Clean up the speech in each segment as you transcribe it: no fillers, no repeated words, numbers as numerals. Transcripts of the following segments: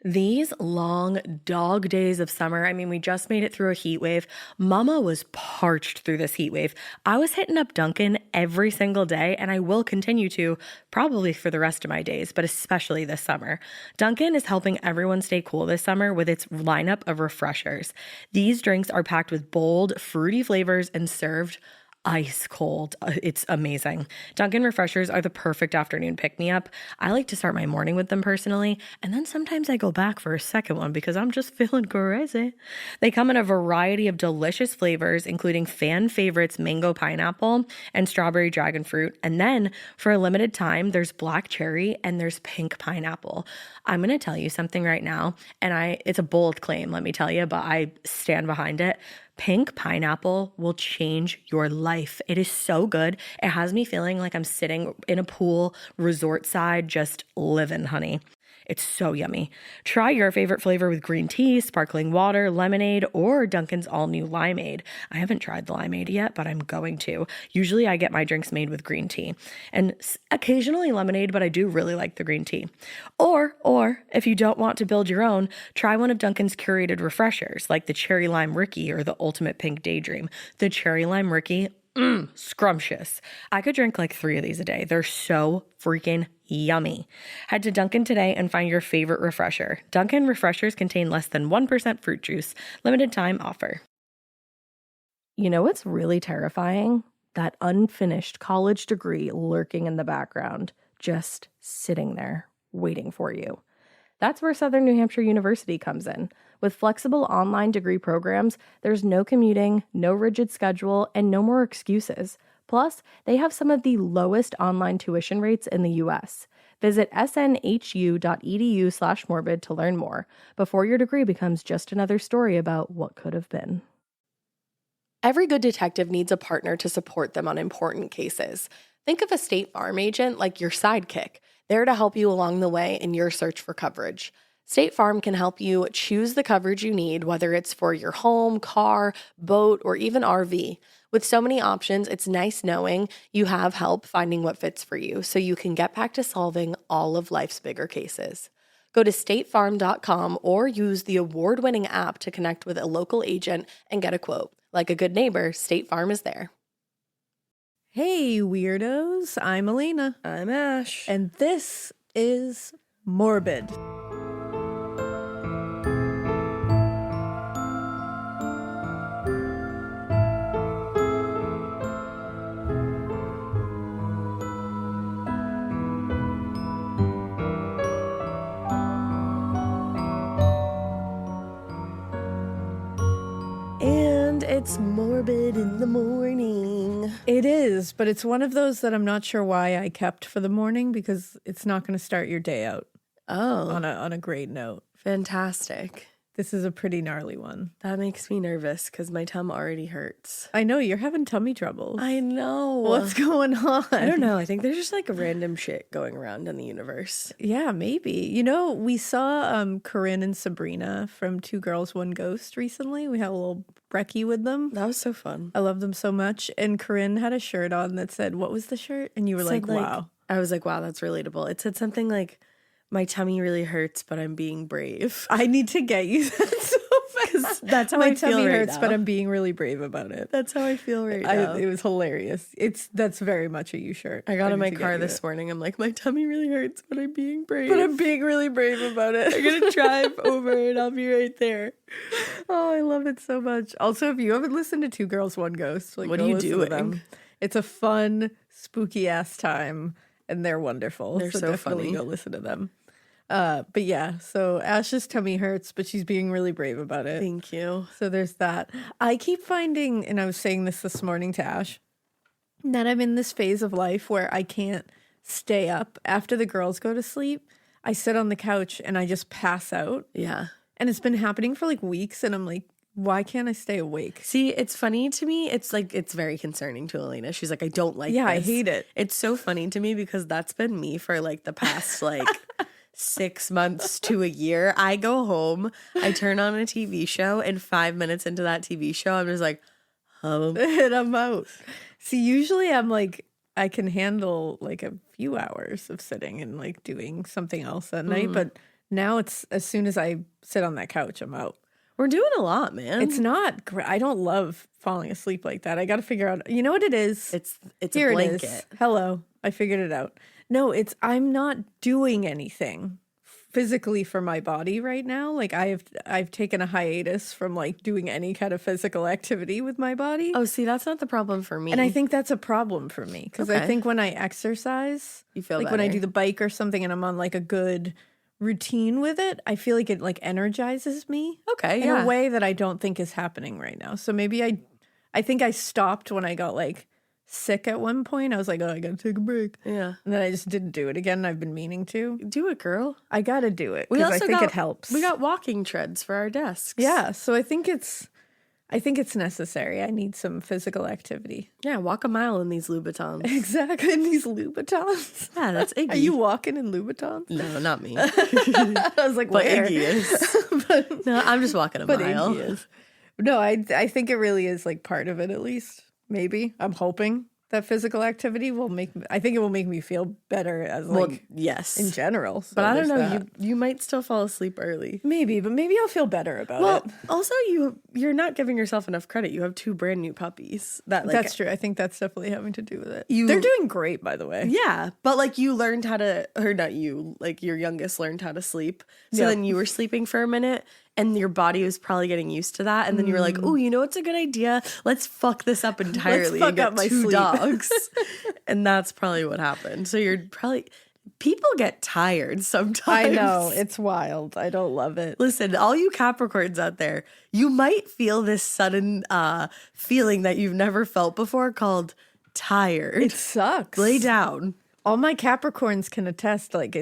These long dog days of summer, I mean, we just made it through a heat wave. Mama was parched through this heat wave. I was hitting up Dunkin' every single day, and I will continue to probably for the rest of my days, but especially this summer. Dunkin' is helping everyone stay cool this summer with its lineup of refreshers. These drinks are packed with bold, fruity flavors and served ice cold. It's amazing. Dunkin' refreshers are the perfect afternoon pick-me-up. I like to start my morning with them personally, and then sometimes I go back for a second one because I'm just feeling crazy. They come in a variety of delicious flavors, including fan favorites mango pineapple and strawberry dragon fruit. And then for a limited time, there's black cherry and there's pink pineapple. I'm going to tell you something right now, and it's a bold claim, let me tell you, but I stand behind it. Pink pineapple will change your life. It is so good. It has me feeling like I'm sitting in a pool, resort side, just living, honey. It's so yummy. Try your favorite flavor with green tea, sparkling water, lemonade, or Dunkin's all-new limeade. I haven't tried the limeade yet, but I'm going to. Usually I get my drinks made with green tea and occasionally lemonade, but I do really like the green tea. Or if you don't want to build your own, try one of Dunkin's curated refreshers like the Cherry Lime Ricky or the Ultimate Pink Daydream. The Cherry Lime Ricky, scrumptious. I could drink like 3 of these a day. They're so freaking yummy. Head to Dunkin' today and find your favorite refresher. Dunkin' refreshers contain less than 1% fruit juice. Limited time offer. You know what's really terrifying? That unfinished college degree lurking in the background, just sitting there waiting for you. That's where Southern New Hampshire University comes in. With flexible online degree programs, there's no commuting, no rigid schedule, and no more excuses. Plus, they have some of the lowest online tuition rates in the U.S. Visit snhu.edu/morbid to learn more before your degree becomes just another story about what could have been. Every good detective needs a partner to support them on important cases. Think of a State Farm agent like your sidekick, there to help you along the way in your search for coverage. State Farm can help you choose the coverage you need, whether it's for your home, car, boat, or even RV. With so many options, it's nice knowing you have help finding what fits for you so you can get back to solving all of life's bigger cases. Go to statefarm.com or use the award-winning app to connect with a local agent and get a quote. Like a good neighbor, State Farm is there. Hey, weirdos. I'm Elena. I'm Ash. And this is Morbid. It's morbid in the morning. It is, but it's one of those that I'm not sure why I kept for the morning because it's not going to start your day out on a great note. Fantastic. This is a pretty gnarly one. That makes me nervous because my tum already hurts. I know, you're having tummy troubles. I know. What's going on? I don't know. I think there's just like random shit going around in the universe. Yeah, maybe. You know, we saw Corinne and Sabrina from Two Girls, One Ghost recently. We had a little brekkie with them. That was so fun. I love them so much. And Corinne had a shirt on that said, what was the shirt? And you were like, wow. I was like, wow, that's relatable. It said something like, my tummy really hurts, but I'm being brave. I need to get you that so fast. That's how my I feel tummy right hurts, now. but I'm being really brave about it. That's how I feel right now. It was hilarious. That's very much a you shirt. I got in my car this morning. I'm like, my tummy really hurts, but I'm being brave. But I'm being really brave about it. I'm gonna drive over and I'll be right there. Oh, I love it so much. Also, if you haven't listened to Two Girls, One Ghost, like, what are you doing? Them. It's a fun, spooky ass time, and they're wonderful. They're so definitely funny. Go listen to them. But yeah, so Ash's tummy hurts, but she's being really brave about it. Thank you. So there's that. I keep finding, and I was saying this morning to Ash, that I'm in this phase of life where I can't stay up. After the girls go to sleep, I sit on the couch and I just pass out. Yeah. And it's been happening for like weeks, and I'm like, why can't I stay awake? See, it's funny to me. It's like, it's very concerning to Elena. She's like, I don't like this. I hate it. It's so funny to me because that's been me for like the past like 6 months to a year. I go home, I turn on a TV show, and 5 minutes into that TV show, I'm just like, and I'm out. See, usually I'm like, I can handle like a few hours of sitting and like doing something else at night, but Now it's as soon as I sit on that couch, I'm out. We're doing a lot, man. It's not great. I don't love falling asleep like that. I got to figure out. You know what it is? It's Here a it blanket. is. Hello. I figured it out. No, I'm not doing anything physically for my body right now. Like I've taken a hiatus from like doing any kind of physical activity with my body. Oh, see, that's not the problem for me. And I think that's a problem for me because I Okay. think when I exercise, You feel like when I better. do the bike or something and I'm on like a good routine with it, I feel like it like energizes me Okay, in yeah. a way that I don't think is happening right now. So maybe I think I stopped when I got like sick at one point. I was like, oh, I gotta take a break. Yeah. And then I just didn't do it again. And I've been meaning to. Do it, girl. I gotta do it We because I also think got, it helps. We got walking treads for our desks. yeah. So I think it's necessary. I need some physical activity. Yeah, walk a mile in these Louboutins. Exactly. In these Louboutins. Yeah, that's Iggy. Are you walking in Louboutins? No, not me. I was like, But where? Iggy is. but No, I'm just walking a but mile. Iggy is. No, I think it really is like part of it at least. Maybe. I'm hoping that physical activity will I think it will make me feel better as like Well, yes. in general. So But I don't there's know, that. you might still fall asleep early. Maybe, but maybe I'll feel better about Well, it. also you're not giving yourself enough credit. You have 2 brand new puppies. That like That's true. I think that's definitely having to do with it. You- They're doing great, by the way. yeah, but like you learned how to, or not you, like your youngest learned how to sleep. So Yeah. then you were sleeping for a minute and your body was probably getting used to that. And then you were like, oh, you know what's a good idea? Let's fuck this up entirely fuck and get up my 2 sleep. dogs. And that's probably what happened. So you're probably, people get tired sometimes. I know. It's wild. I don't love it. Listen, all you Capricorns out there, you might feel this sudden feeling that you've never felt before called tired. It sucks. Lay down. All my Capricorns can attest, like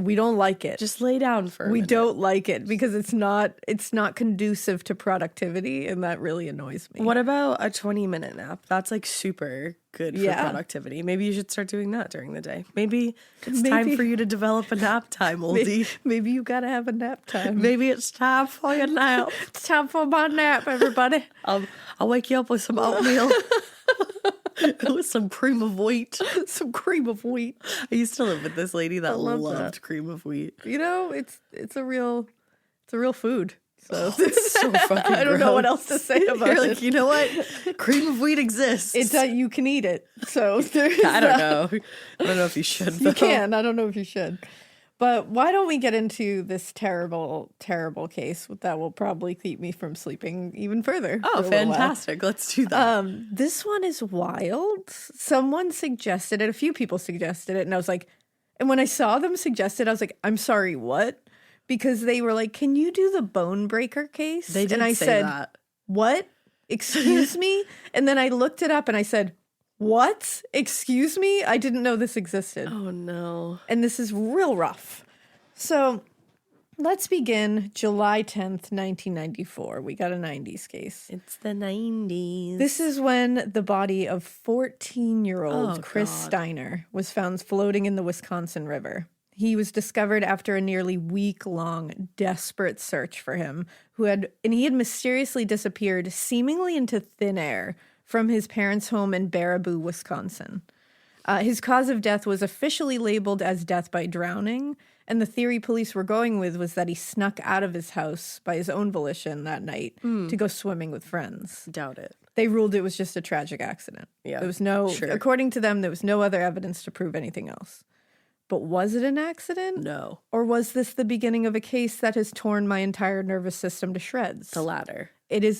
we don't like it. Just lay down for a We minute. don't like it because it's not conducive to productivity, and that really annoys me. What about a 20-minute nap? That's like super good for Yeah. productivity. Maybe you should start doing that during the day. Maybe it's time Maybe. for you to develop a nap time, oldie. Maybe you gotta have a nap time. Maybe it's time for your nap. It's time for my nap, everybody. I'll wake you up with some oatmeal. With some cream of wheat. Some cream of wheat. I used to live with this lady that love loved that. cream of wheat. You know, it's a real food. So It's so fucking I don't know what gross. else to say about You're it. like, you know what? Cream of wheat exists. It's you can eat it. So there's I don't that. know. I don't know if you should. You though. can. I don't know if you should. But why don't we get into this terrible, terrible case that will probably keep me from sleeping even further? Oh, for a little while. fantastic. Let's do that. This one is wild. Someone suggested it. A few people suggested it. And I was like, and when I saw them suggest it, I was like, I'm sorry, what? Because they were like, can you do the Bonebreaker case? They did and I say said, that. what? Excuse me? And then I looked it up and I said, what? Excuse me? I didn't know this existed. Oh, no. And this is real rough. So let's begin July 10th, 1994. We got a 90s case. It's the 90s. This is when the body of 14-year-old Oh, Chris God. Steiner was found floating in the Wisconsin River. He was discovered after a nearly week-long desperate search for him, he had mysteriously disappeared seemingly into thin air from his parents' home in Baraboo, Wisconsin. His cause of death was officially labeled as death by drowning, and the theory police were going with was that he snuck out of his house by his own volition that night to go swimming with friends. Doubt it. They ruled it was just a tragic accident. Yeah, There was no, sure. according to them, there was no other evidence to prove anything else. But was it an accident? No. Or was this the beginning of a case that has torn my entire nervous system to shreds? The latter.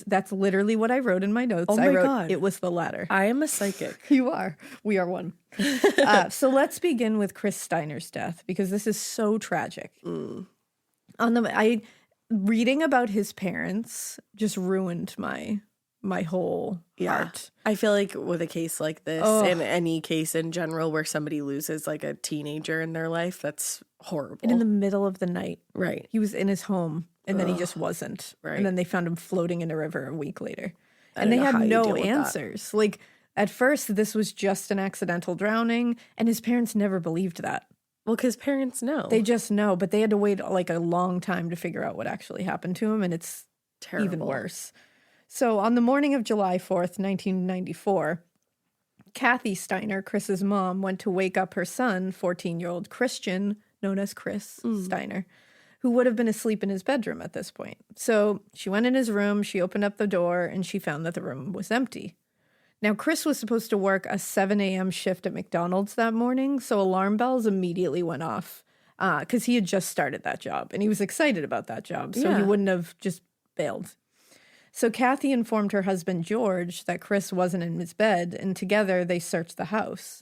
That's literally what I wrote in my notes. Oh I my wrote, God. it was the latter. I am a psychic. You are. We are one. So let's begin with Chris Steiner's death because this is so tragic. Reading about his parents just ruined my whole heart. I feel like with a case like this, Oh. and any case in general where somebody loses like a teenager in their life, that's horrible. And in the middle of the night, right. he was in his home and then he just wasn't. Right. And then they found him floating in a river a week later. I And don't they know how had you no deal with that. answers. Like at first, this was just an accidental drowning, and his parents never believed that. Well, because parents know. They just know, but they had to wait like a long time to figure out what actually happened to him, and it's Terrible. even worse. So on the morning of July 4th, 1994, Kathy Steiner, Chris's mom, went to wake up her son, 14-year-old Christian, known as Chris Steiner, who would have been asleep in his bedroom at this point. So she went in his room, she opened up the door, and she found that the room was empty. Now, Chris was supposed to work a 7 a.m. shift at McDonald's that morning, so alarm bells immediately went off because he had just started that job, and he was excited about that job, so he wouldn't have just bailed. So Kathy informed her husband, George, that Chris wasn't in his bed, and together they searched the house.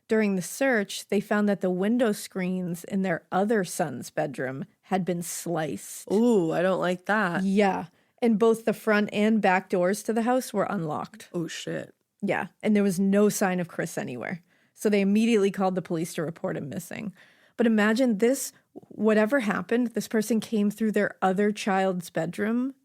During the search, they found that the window screens in their other son's bedroom had been sliced. Ooh, I don't like that. Yeah, and both the front and back doors to the house were unlocked. Oh, shit. Yeah, and there was no sign of Chris anywhere. So they immediately called the police to report him missing. But imagine this, whatever happened, this person came through their other child's bedroom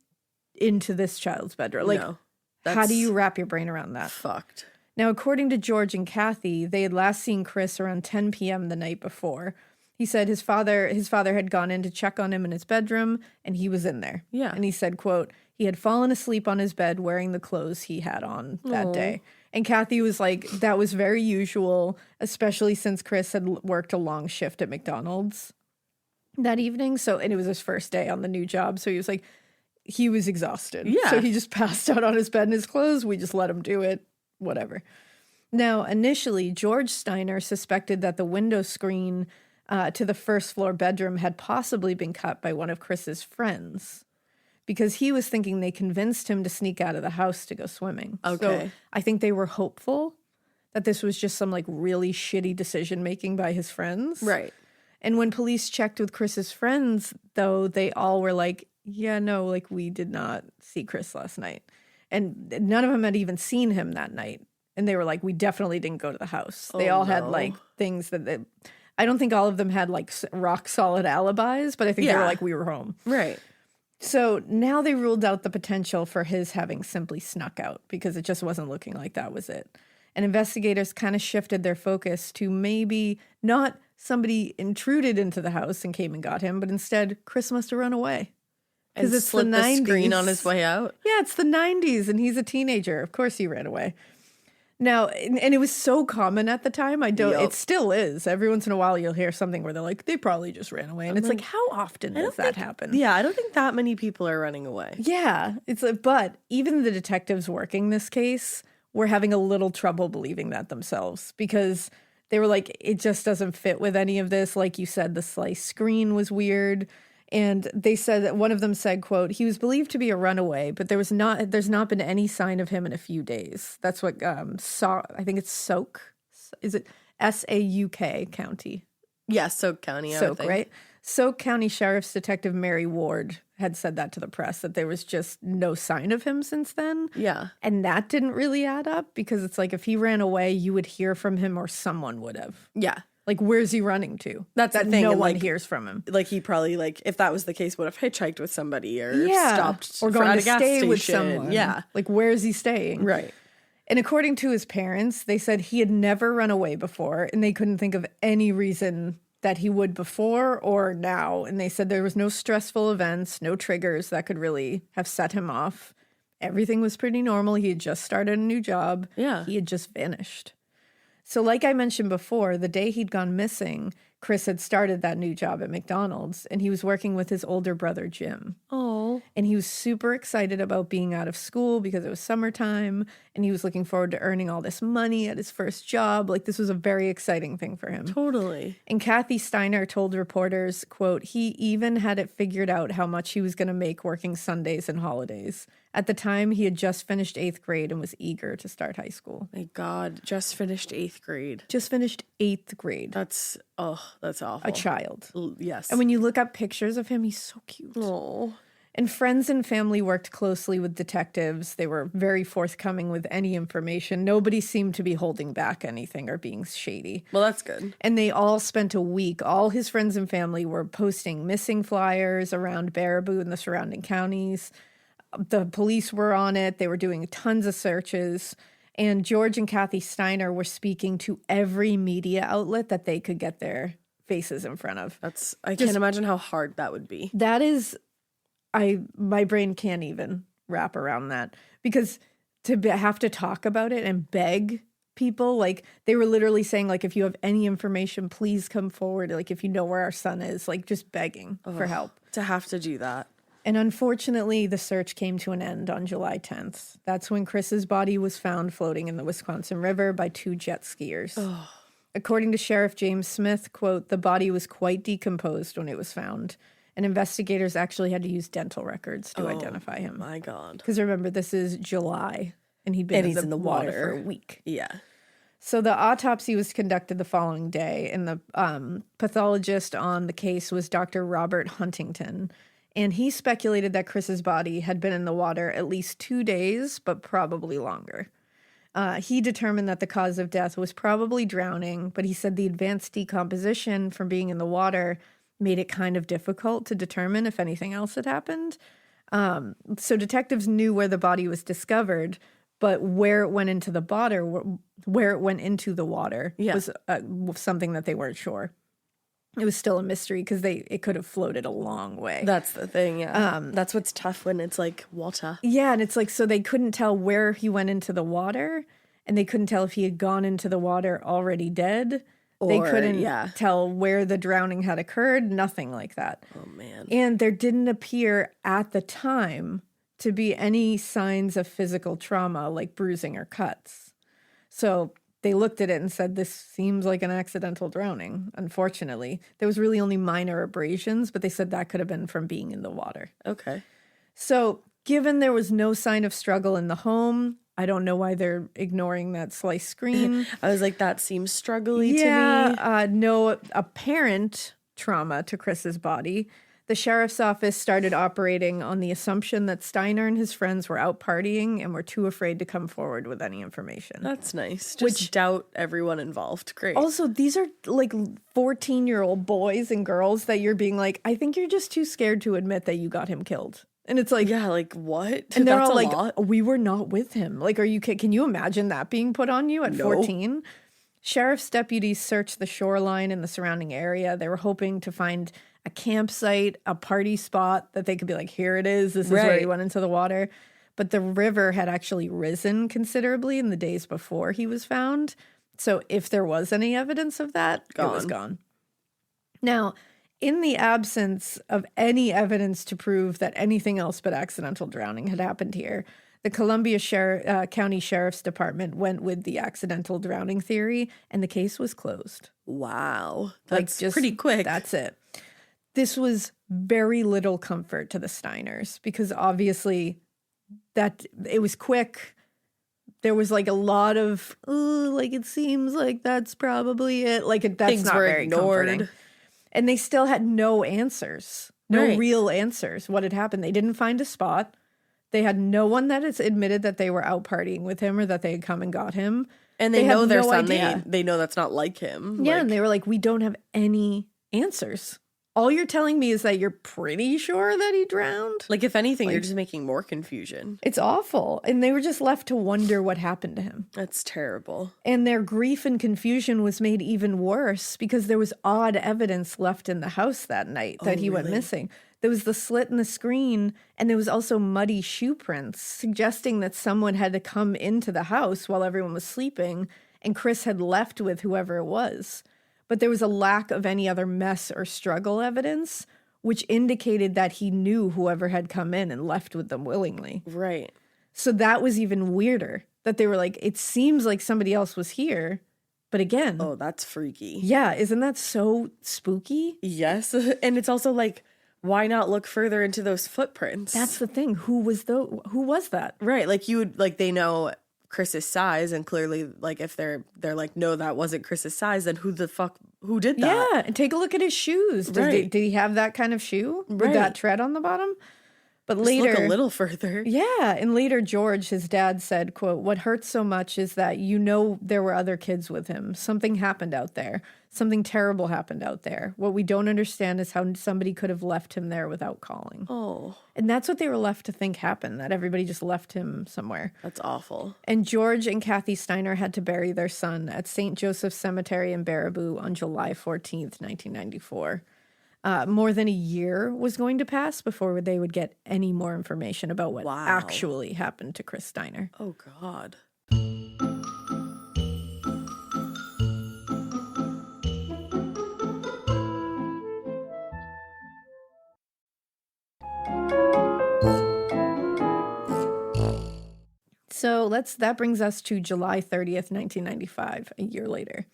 into this child's bedroom. Like, No, how do you wrap your brain around that? Fucked. Now, according to George and Kathy, they had last seen Chris around 10 p.m. the night before. He said his father had gone in to check on him in his bedroom, and he was in there. Yeah. And he said, quote, he had fallen asleep on his bed wearing the clothes he had on that day. And Kathy was like, that was very usual, especially since Chris had worked a long shift at McDonald's that evening. So, and it was his first day on the new job. So he was like, he was exhausted. Yeah. So he just passed out on his bed in his clothes. We just let him do it. Whatever. Now, initially, George Steiner suspected that the window screen to the first floor bedroom had possibly been cut by one of Chris's friends, because he was thinking they convinced him to sneak out of the house to go swimming. Okay. So I think they were hopeful that this was just some like really shitty decision making by his friends. Right. And when police checked with Chris's friends, though, they all were like, yeah, no, like we did not see Chris last night. And none of them had even seen him that night. And they were like, we definitely didn't go to the house. They all had like things that I don't think all of them had like rock solid alibis, but I think they were like, we were home. Right. So now they ruled out the potential for his having simply snuck out because it just wasn't looking like that was it. And investigators kind of shifted their focus to maybe not somebody intruded into the house and came and got him, but instead Chris must have run away. Because it's the 90s. The screen on his way out. Yeah, it's the 90s and he's a teenager. Of course he ran away. Now, and it was so common at the time. It still is. Every once in a while you'll hear something where they're like, they probably just ran away. And it's like, how often does that happen? Yeah, I don't think that many people are running away. Yeah. It's like, but even the detectives working this case were having a little trouble believing that themselves, because they were like, it just doesn't fit with any of this. Like you said, the sliced screen was weird. And they said that one of them said, quote, he was believed to be a runaway, but there's not been any sign of him in a few days. That's what I think it's Sauk. Is it Sauk County? Yeah, Sauk County. Sauk, right? Sauk County Sheriff's Detective Mary Ward had said that to the press, that there was just no sign of him since then. Yeah. And that didn't really add up, because it's like if he ran away, you would hear from him or someone would have. Yeah. Like, where's he running to? That's that the thing. No and one like, hears from him. Like, he probably, like, if that was the case, would have hitchhiked with somebody or stopped or gone at to a gas stay station. with someone. Yeah. Like, where is he staying? Right. And according to his parents, they said he had never run away before, and they couldn't think of any reason that he would before or now. And they said there was no stressful events, no triggers that could really have set him off. Everything was pretty normal. He had just started a new job. Yeah. He had just vanished. So like I mentioned before, the day he'd gone missing, Chris had started that new job at McDonald's, and he was working with his older brother, Jim. Oh. And he was super excited about being out of school because it was summertime, and he was looking forward to earning all this money at his first job. Like, this was a very exciting thing for him. Totally. And Kathy Steiner told reporters, quote, he even had it figured out how much he was going to make working Sundays and holidays. At the time, he had just finished 8th grade and was eager to start high school. My God, just finished 8th grade. Just finished 8th grade. That's awful. A child. Yes. And when you look up pictures of him, he's so cute. Oh. And friends and family worked closely with detectives. They were very forthcoming with any information. Nobody seemed to be holding back anything or being shady. Well, that's good. And they all spent a week. All his friends and family were posting missing flyers around Baraboo and the surrounding counties. The police were on it. They were doing tons of searches. And George and Kathy Steiner were speaking to every media outlet that they could get their faces in front of. I can't imagine how hard that would be. That is, my brain can't even wrap around that, because to have to talk about it and beg people. Like, they were literally saying, like, if you have any information, please come forward. Like, if you know where our son is, like, just begging for help. To have to do that. And unfortunately, the search came to an end on July 10th. That's when Chris's body was found floating in the Wisconsin River by 2 jet skiers. According to Sheriff James Smith, quote, the body was quite decomposed when it was found. And investigators actually had to use dental records to identify him. My God. Because remember, this is July, and he'd been in the water for a week. Yeah. So the autopsy was conducted the following day, and the pathologist on the case was Dr. Robert Huntington. And he speculated that Chris's body had been in the water at least 2 days, but probably longer. He determined that the cause of death was probably drowning, but he said the advanced decomposition from being in the water made it kind of difficult to determine if anything else had happened. So detectives knew where the body was discovered, but where it went into the water, was something that they weren't sure. It was still a mystery because it could have floated a long way. That's the thing, yeah. That's what's tough when it's like water. Yeah, and it's like, so they couldn't tell where he went into the water, and they couldn't tell if he had gone into the water already dead. They couldn't tell where the drowning had occurred, nothing like that. Oh, man. And there didn't appear at the time to be any signs of physical trauma like bruising or cuts. So they looked at it and said, this seems like an accidental drowning, unfortunately. There was really only minor abrasions, but they said that could have been from being in the water. Okay. So given there was no sign of struggle in the home, I don't know why they're ignoring that sliced screen. I was like, that seems struggly to me. No apparent trauma to Chris's body. The sheriff's office started operating on the assumption that Steiner and his friends were out partying and were too afraid to come forward with any information. That's nice. Just doubt everyone involved. Great. Also, these are like 14-year-old boys and girls that you're being like, I think you're just too scared to admit that you got him killed. And it's like, yeah, like what? And they're That's all a like, lot. we were not with him. Like, can you imagine that being put on you at 14? Sheriff's deputies searched the shoreline and the surrounding area. They were hoping to find a campsite, a party spot that they could be like, here it is. This is where he went into the water. But the river had actually risen considerably in the days before he was found. So if there was any evidence of that, it was gone. Now, in the absence of any evidence to prove that anything else but accidental drowning had happened here, the Columbia County Sheriff's Department went with the accidental drowning theory, and the case was closed. Wow. That's just pretty quick. That's it. This was very little comfort to the Steiners because obviously that it was quick. There was like a lot of, like it seems like that's probably it. Like that's Things not were very ignored. comforting. And they still had no answers, no real answers. What had happened? They didn't find a spot. They had no one that has admitted that they were out partying with him or that they had come and got him. And they know their son. Idea. They know that's not like him. Yeah, and they were like, we don't have any answers. All you're telling me is that you're pretty sure that he drowned? Like, if anything, you're just making more confusion. It's awful. And they were just left to wonder what happened to him. That's terrible. And their grief and confusion was made even worse because there was odd evidence left in the house that night that he went missing. There was the slit in the screen, and there was also muddy shoe prints, suggesting that someone had to come into the house while everyone was sleeping, and Chris had left with whoever it was. But there was a lack of any other mess or struggle evidence, which indicated that he knew whoever had come in and left with them willingly. Right. So that was even weirder, that they were like, it seems like somebody else was here. But again. Oh, that's freaky. Yeah, isn't that so spooky? Yes. And it's also like, why not look further into those footprints? That's the thing. Who was that? Right. Like you would, like they know Chris's size, and clearly, like if they're like, no, that wasn't Chris's size, then who did that? Yeah, and take a look at his shoes. Did he have that kind of shoe with that tread on the bottom? But just later, look a little further. Yeah, and later George, his dad, said, quote, "What hurts so much is that there were other kids with him. Something happened out there. Something terrible happened out there. What we don't understand is how somebody could have left him there without calling." Oh. And that's what they were left to think happened, that everybody just left him somewhere. That's awful. And George and Kathy Steiner had to bury their son at St. Joseph's Cemetery in Baraboo on July 14th, 1994. More than a year was going to pass before they would get any more information about what actually happened to Chris Steiner. Oh, God. So that brings us to July 30th, 1995, a year later.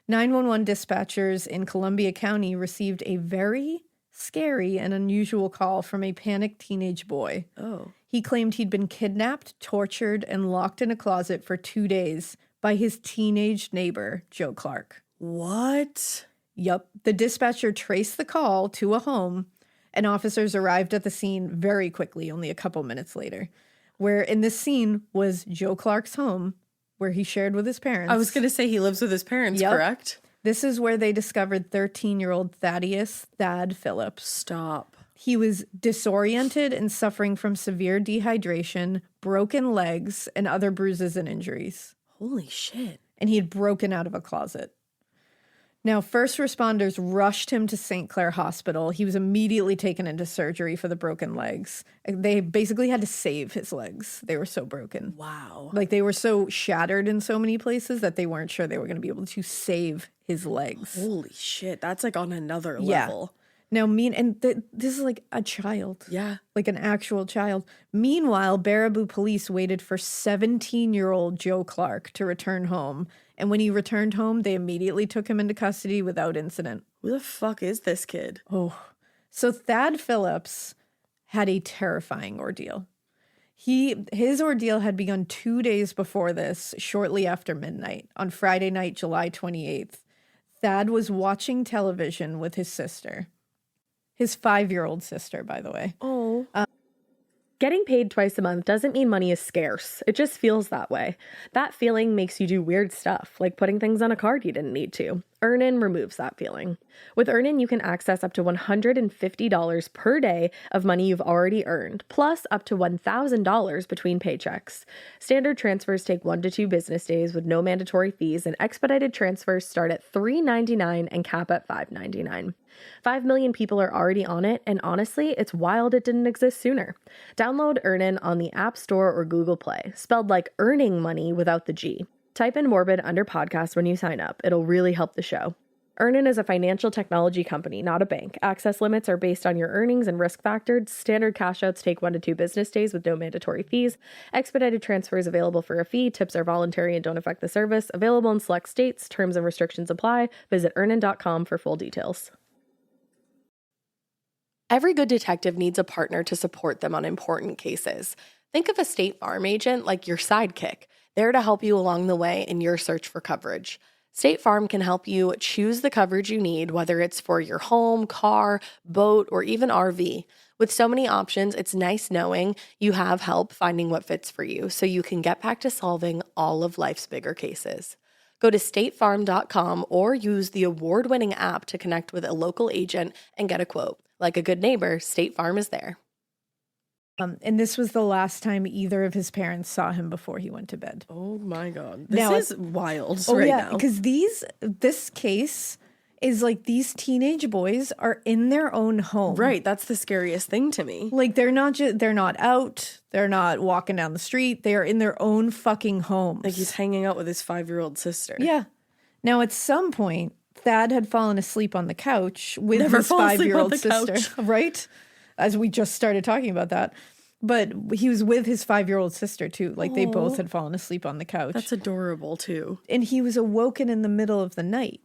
911 dispatchers in Columbia County received a very scary and unusual call from a panicked teenage boy. Oh. He claimed he'd been kidnapped, tortured, and locked in a closet for 2 days by his teenage neighbor, Joe Clark. What? Yup. The dispatcher traced the call to a home, and officers arrived at the scene very quickly, only a couple minutes later, where in this scene was Joe Clark's home, where he shared with his parents. I was going to say he lives with his parents, Yep. correct? This is where they discovered 13-year-old Thad Phillips. Stop. He was disoriented and suffering from severe dehydration, broken legs, and other bruises and injuries. Holy shit. And he had broken out of a closet. Now, first responders rushed him to St. Clair Hospital. He was immediately taken into surgery for the broken legs. They basically had to save his legs. They were so broken. Wow. Like, they were so shattered in so many places that they weren't sure they were going to be able to save his legs. Holy shit. That's like on another Yeah. level. Now, this is like a child. Yeah. Like an actual child. Meanwhile, Baraboo police waited for 17-year-old Joe Clark to return home. And when he returned home, they immediately took him into custody without incident. Who the fuck is this kid? Oh. So Thad Phillips had a terrifying ordeal. His ordeal had begun 2 days before this, shortly after midnight, on Friday night, July 28th. Thad was watching television with his sister. His 5-year-old sister, by the way. Oh. Getting paid twice a month doesn't mean money is scarce. It just feels that way. That feeling makes you do weird stuff, like putting things on a card you didn't need to. Earnin removes that feeling. With Earnin, you can access up to $150 per day of money you've already earned, plus up to $1,000 between paychecks. Standard transfers take 1 to 2 business days with no mandatory fees, and expedited transfers start at $3.99 and cap at $5.99. 5 million people are already on it, and honestly, it's wild it didn't exist sooner. Download Earnin on the App Store or Google Play, spelled like earning money without the G. Type in Morbid under podcast when you sign up. It'll really help the show. Earnin is a financial technology company, not a bank. Access limits are based on your earnings and risk factors. Standard cash outs take 1 to 2 business days with no mandatory fees. Expedited transfers available for a fee. Tips are voluntary and don't affect the service. Available in select states. Terms and restrictions apply. Visit earnin.com for full details. Every good detective needs a partner to support them on important cases. Think of a State Farm agent like your sidekick, there to help you along the way in your search for coverage. State Farm can help you choose the coverage you need, whether it's for your home, car, boat, or even RV. With so many options, it's nice knowing you have help finding what fits for you so you can get back to solving all of life's bigger cases. Go to statefarm.com or use the award-winning app to connect with a local agent and get a quote. Like a good neighbor, State Farm is there. And this was the last time either of his parents saw him before he went to bed. Oh my God. Now, This is wild right now. because this case is like these teenage boys are in their own home. Right. That's the scariest thing to me. Like they're not out. They're not walking down the street. They are in their own fucking homes. Like he's hanging out with his 5-year-old sister. Yeah. Now at some point, Thad had fallen asleep on the couch with Never his fall asleep on 5-year-old the sister. couch. Right? As we just started talking about that. But he was with his 5-year-old sister too. Like they both had fallen asleep on the couch. That's adorable too. And he was awoken in the middle of the night.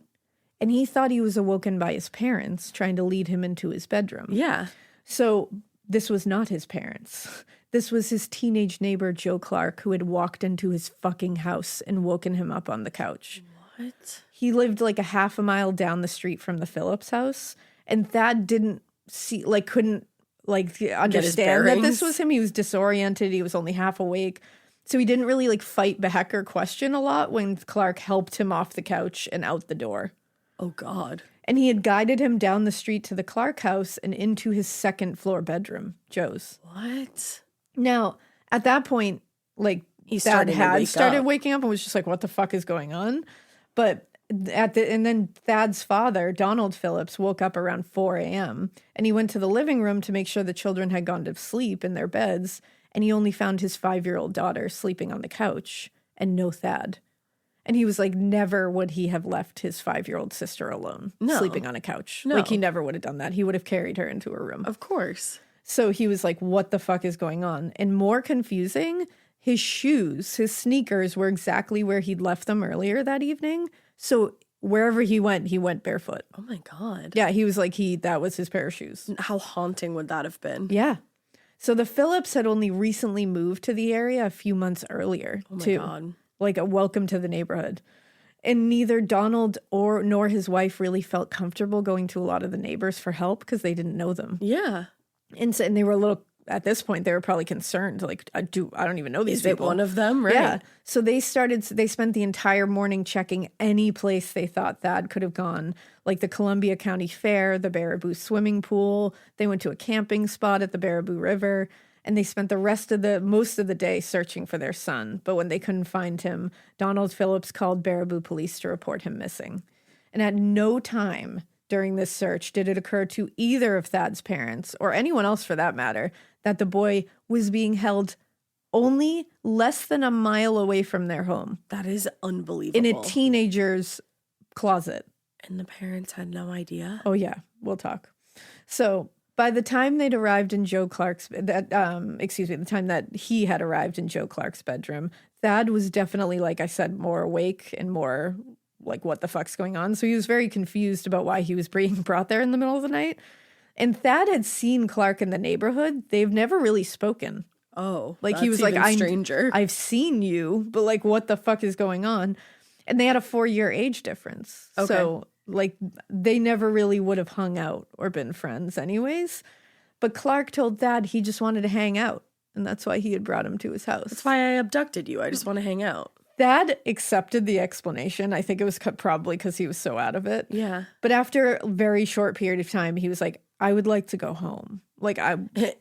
And he thought he was awoken by his parents trying to lead him into his bedroom. Yeah. So this was not his parents. This was his teenage neighbor, Joe Clark, who had walked into his fucking house and woken him up on the couch. What? He lived like a half a mile down the street from the Phillips house. And Thad didn't see, like, couldn't, like, understand that this was him. He was disoriented. He was only half awake. So he didn't really, like, fight back or question a lot when Clark helped him off the couch and out the door. Oh God. And he had guided him down the street to the Clark house and into his second floor bedroom, Joe's. What? Now, at that point, like, He Thad started started waking up and was just like, what the fuck is going on? But and then Thad's father, Donald Phillips, woke up around 4 a.m. and he went to the living room to make sure the children had gone to sleep in their beds. And he only found his 5-year-old daughter sleeping on the couch and no Thad. And he was like, never would he have left his 5-year-old sister alone, sleeping on a couch. No. Like, he never would have done that. He would have carried her into her room. Of course. So he was like, what the fuck is going on? And more confusing, his shoes, his sneakers were exactly where he'd left them earlier that evening. So wherever he went barefoot. Oh my God. Yeah, he was like, that was his pair of shoes. How haunting would that have been? Yeah. So the Phillips had only recently moved to the area a few months earlier, Oh my too. God. Like a welcome to the neighborhood. And neither Donald nor his wife really felt comfortable going to a lot of the neighbors for help because they didn't know them. Yeah. And they were a little, at this point, they were probably concerned. Like, I don't even know these Is people. it one of them? Right. Yeah. So they spent the entire morning checking any place they thought Thad could have gone, like the Columbia County Fair, the Baraboo swimming pool. They went to a camping spot at the Baraboo River, and they spent most of the day searching for their son. But when they couldn't find him, Donald Phillips called Baraboo police to report him missing. And at no time during this search did it occur to either of Thad's parents, or anyone else for that matter, that the boy was being held only less than a mile away from their home That is unbelievable. in a teenager's closet. And the parents had no idea. Oh yeah, we'll talk. So by the time they'd arrived in the time that he had arrived in Joe Clark's bedroom, Thad was definitely, like I said, more awake and more like, what the fuck's going on? So he was very confused about why he was being brought there in the middle of the night. And Thad had seen Clark in the neighborhood. They've never really spoken. Oh, Like he was like, stranger. I've seen you, but like, what the fuck is going on? And they had a 4-year age difference. Okay. So like they never really would have hung out or been friends anyways. But Clark told Thad he just wanted to hang out. And that's why he had brought him to his house. That's why I abducted you. I just want to hang out. Thad accepted the explanation. I think it was probably because he was so out of it. Yeah. But after a very short period of time, he was like, I would like to go home. Like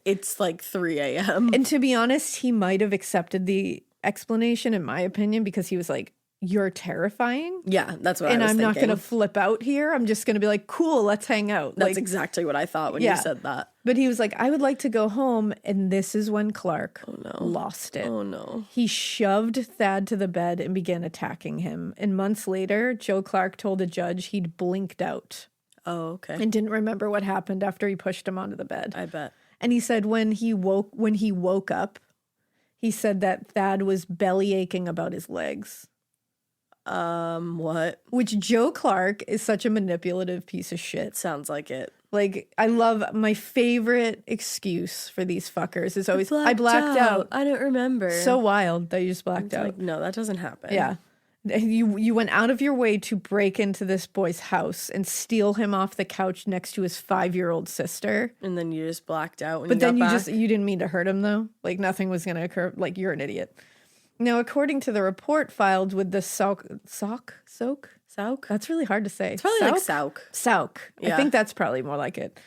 It's like 3 a.m. And to be honest, he might have accepted the explanation, in my opinion, because he was like, you're terrifying. Yeah, that's what And I was I'm not thinking. going to flip out here. I'm just going to be like, cool, let's hang out. That's like, exactly what I thought when Yeah. you said that. But he was like, I would like to go home. And this is when Clark no. lost it. Oh, no. He shoved Thad to the bed and began attacking him. And months later, Joe Clark told a judge he'd blinked out Oh, okay. and didn't remember what happened after he pushed him onto the bed. I bet. And he said when he woke up, he said that Thad was belly aching about his legs. What? Which Joe Clark is such a manipulative piece of shit. Sounds like it. Like, I love, my favorite excuse for these fuckers is always, I blacked out. I don't remember. So wild that you just blacked It's out. like, no, that doesn't happen. Yeah. You went out of your way to break into this boy's house and steal him off the couch next to his 5-year-old sister. And then you just blacked out when But you then got back. you didn't mean to hurt him though. Like nothing was going to occur. Like you're an idiot. Now, according to the report filed with the Sauk? That's really hard to say. It's probably like Sauk. Sauk. I Yeah. think that's probably more like it.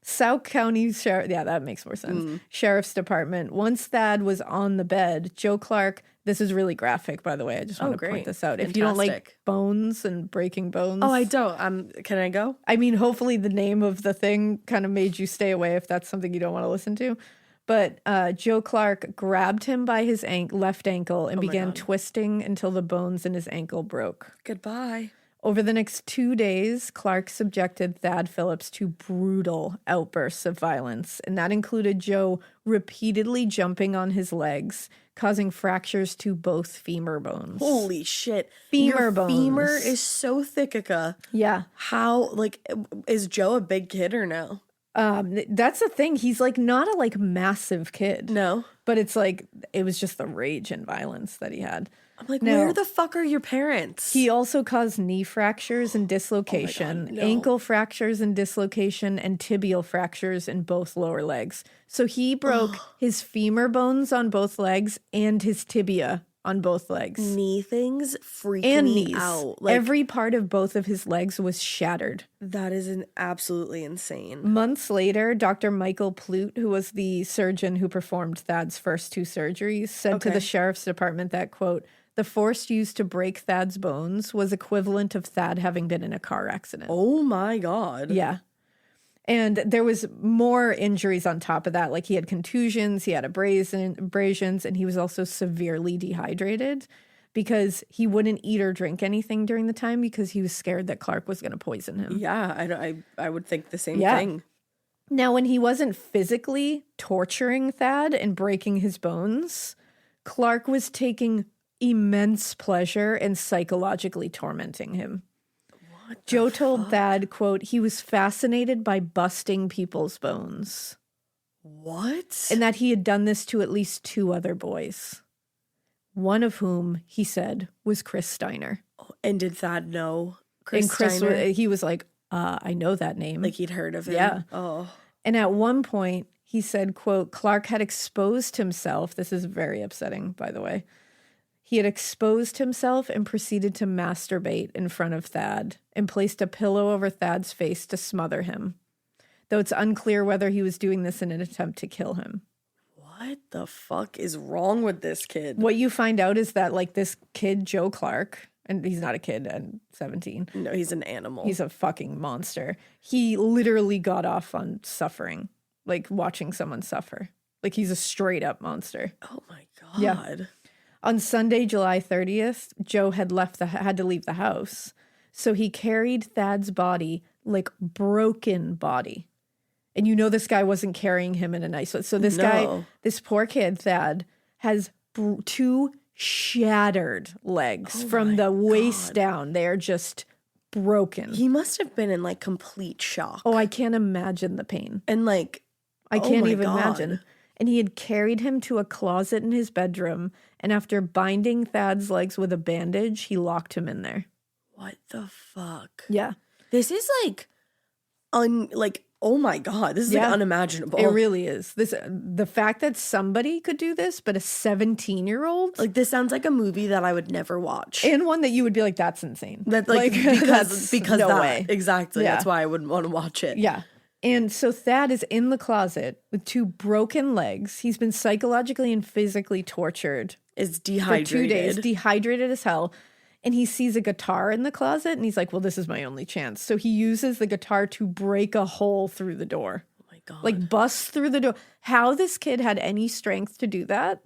Sauk County Sheriff. Yeah, that makes more sense. Sheriff's Department. Once Thad was on the bed, Joe Clark. This is really graphic, by the way. I just want to point great. this out. If you don't like Fantastic. bones and breaking bones. Oh, I don't. Can I go? I mean, hopefully the name of the thing kind of made you stay away if that's something you don't want to listen to. But Joe Clark grabbed him by his left ankle and began God. twisting until the bones in his ankle broke. Goodbye. Over the next 2 days, Clark subjected Thad Phillips to brutal outbursts of violence, and that included Joe repeatedly jumping on his legs, causing fractures to both femur bones. Holy shit. Femur Your bones. femur is so thickica. Yeah. How, like, is Joe a big kid or no? That's the thing. He's like not a massive kid. No. But it's like, it was just the rage and violence that he had. I'm like, No. where the fuck are your parents? He also caused knee fractures and dislocation, no. ankle fractures and dislocation, and tibial fractures in both lower legs. So he broke his femur bones on both legs and his tibia on both legs. Knee things freaking And me knees. out. Like, Every part of both of his legs was shattered. that is absolutely insane. Months later, Dr. Michael Plute, who was the surgeon who performed Thad's first 2 surgeries, said to Okay. the sheriff's department that, quote, the force used to break Thad's bones was equivalent of Thad having been in a car accident. Oh my God. Yeah. And there was more injuries on top of that. Like he had contusions, he had abrasions, and he was also severely dehydrated because he wouldn't eat or drink anything during the time because he was scared that Clark was going to poison him. Yeah, I would think the same Yeah. thing. Now, when he wasn't physically torturing Thad and breaking his bones, Clark was taking immense pleasure in psychologically tormenting him. Joe told Thad, quote, he was fascinated by busting people's bones. What? And that he had done this to at least 2 other boys. One of whom, he said, was Chris Steiner. And did Thad know Chris And Chris, Steiner? he was like, I know that name. Like he'd heard of him? Yeah. Oh. And at one point, he said, quote, Clark had exposed himself. This is very upsetting, by the way. He had exposed himself and proceeded to masturbate in front of Thad and placed a pillow over Thad's face to smother him, though it's unclear whether he was doing this in an attempt to kill him. What the fuck is wrong with this kid? What you find out is that, like, this kid, Joe Clark, and he's not a kid at 17. No, he's an animal. He's a fucking monster. He literally got off on suffering, like watching someone suffer. Like, he's a straight up monster. Oh my God. Yeah. On Sunday, July 30th, Joe had had to leave the house. So he carried Thad's body, like broken body. And you know this guy wasn't carrying him in a nice way. So this guy, this poor kid, Thad, has 2 shattered legs from the waist down. They're just broken. He must have been in like complete shock. Oh, I can't imagine the pain. And like, I can't even God. imagine. And he had carried him to a closet in his bedroom. And after binding Thad's legs with a bandage, he locked him in there. What the fuck? Yeah. This is like, oh my God, this is like unimaginable. It really is. The fact that somebody could do this, but a 17-year-old, like this sounds like a movie that I would never watch. and one that you would be like, that's insane. That like because no that, way. Exactly. Yeah. That's why I wouldn't want to watch it. Yeah. And so Thad is in the closet with 2 broken legs. He's been psychologically and physically tortured Is for dehydrated. 2 days, dehydrated as hell. And he sees a guitar in the closet and he's like, well, this is my only chance. So he uses the guitar to break a hole through the door. Oh my God. Like busts through the door. How this kid had any strength to do that,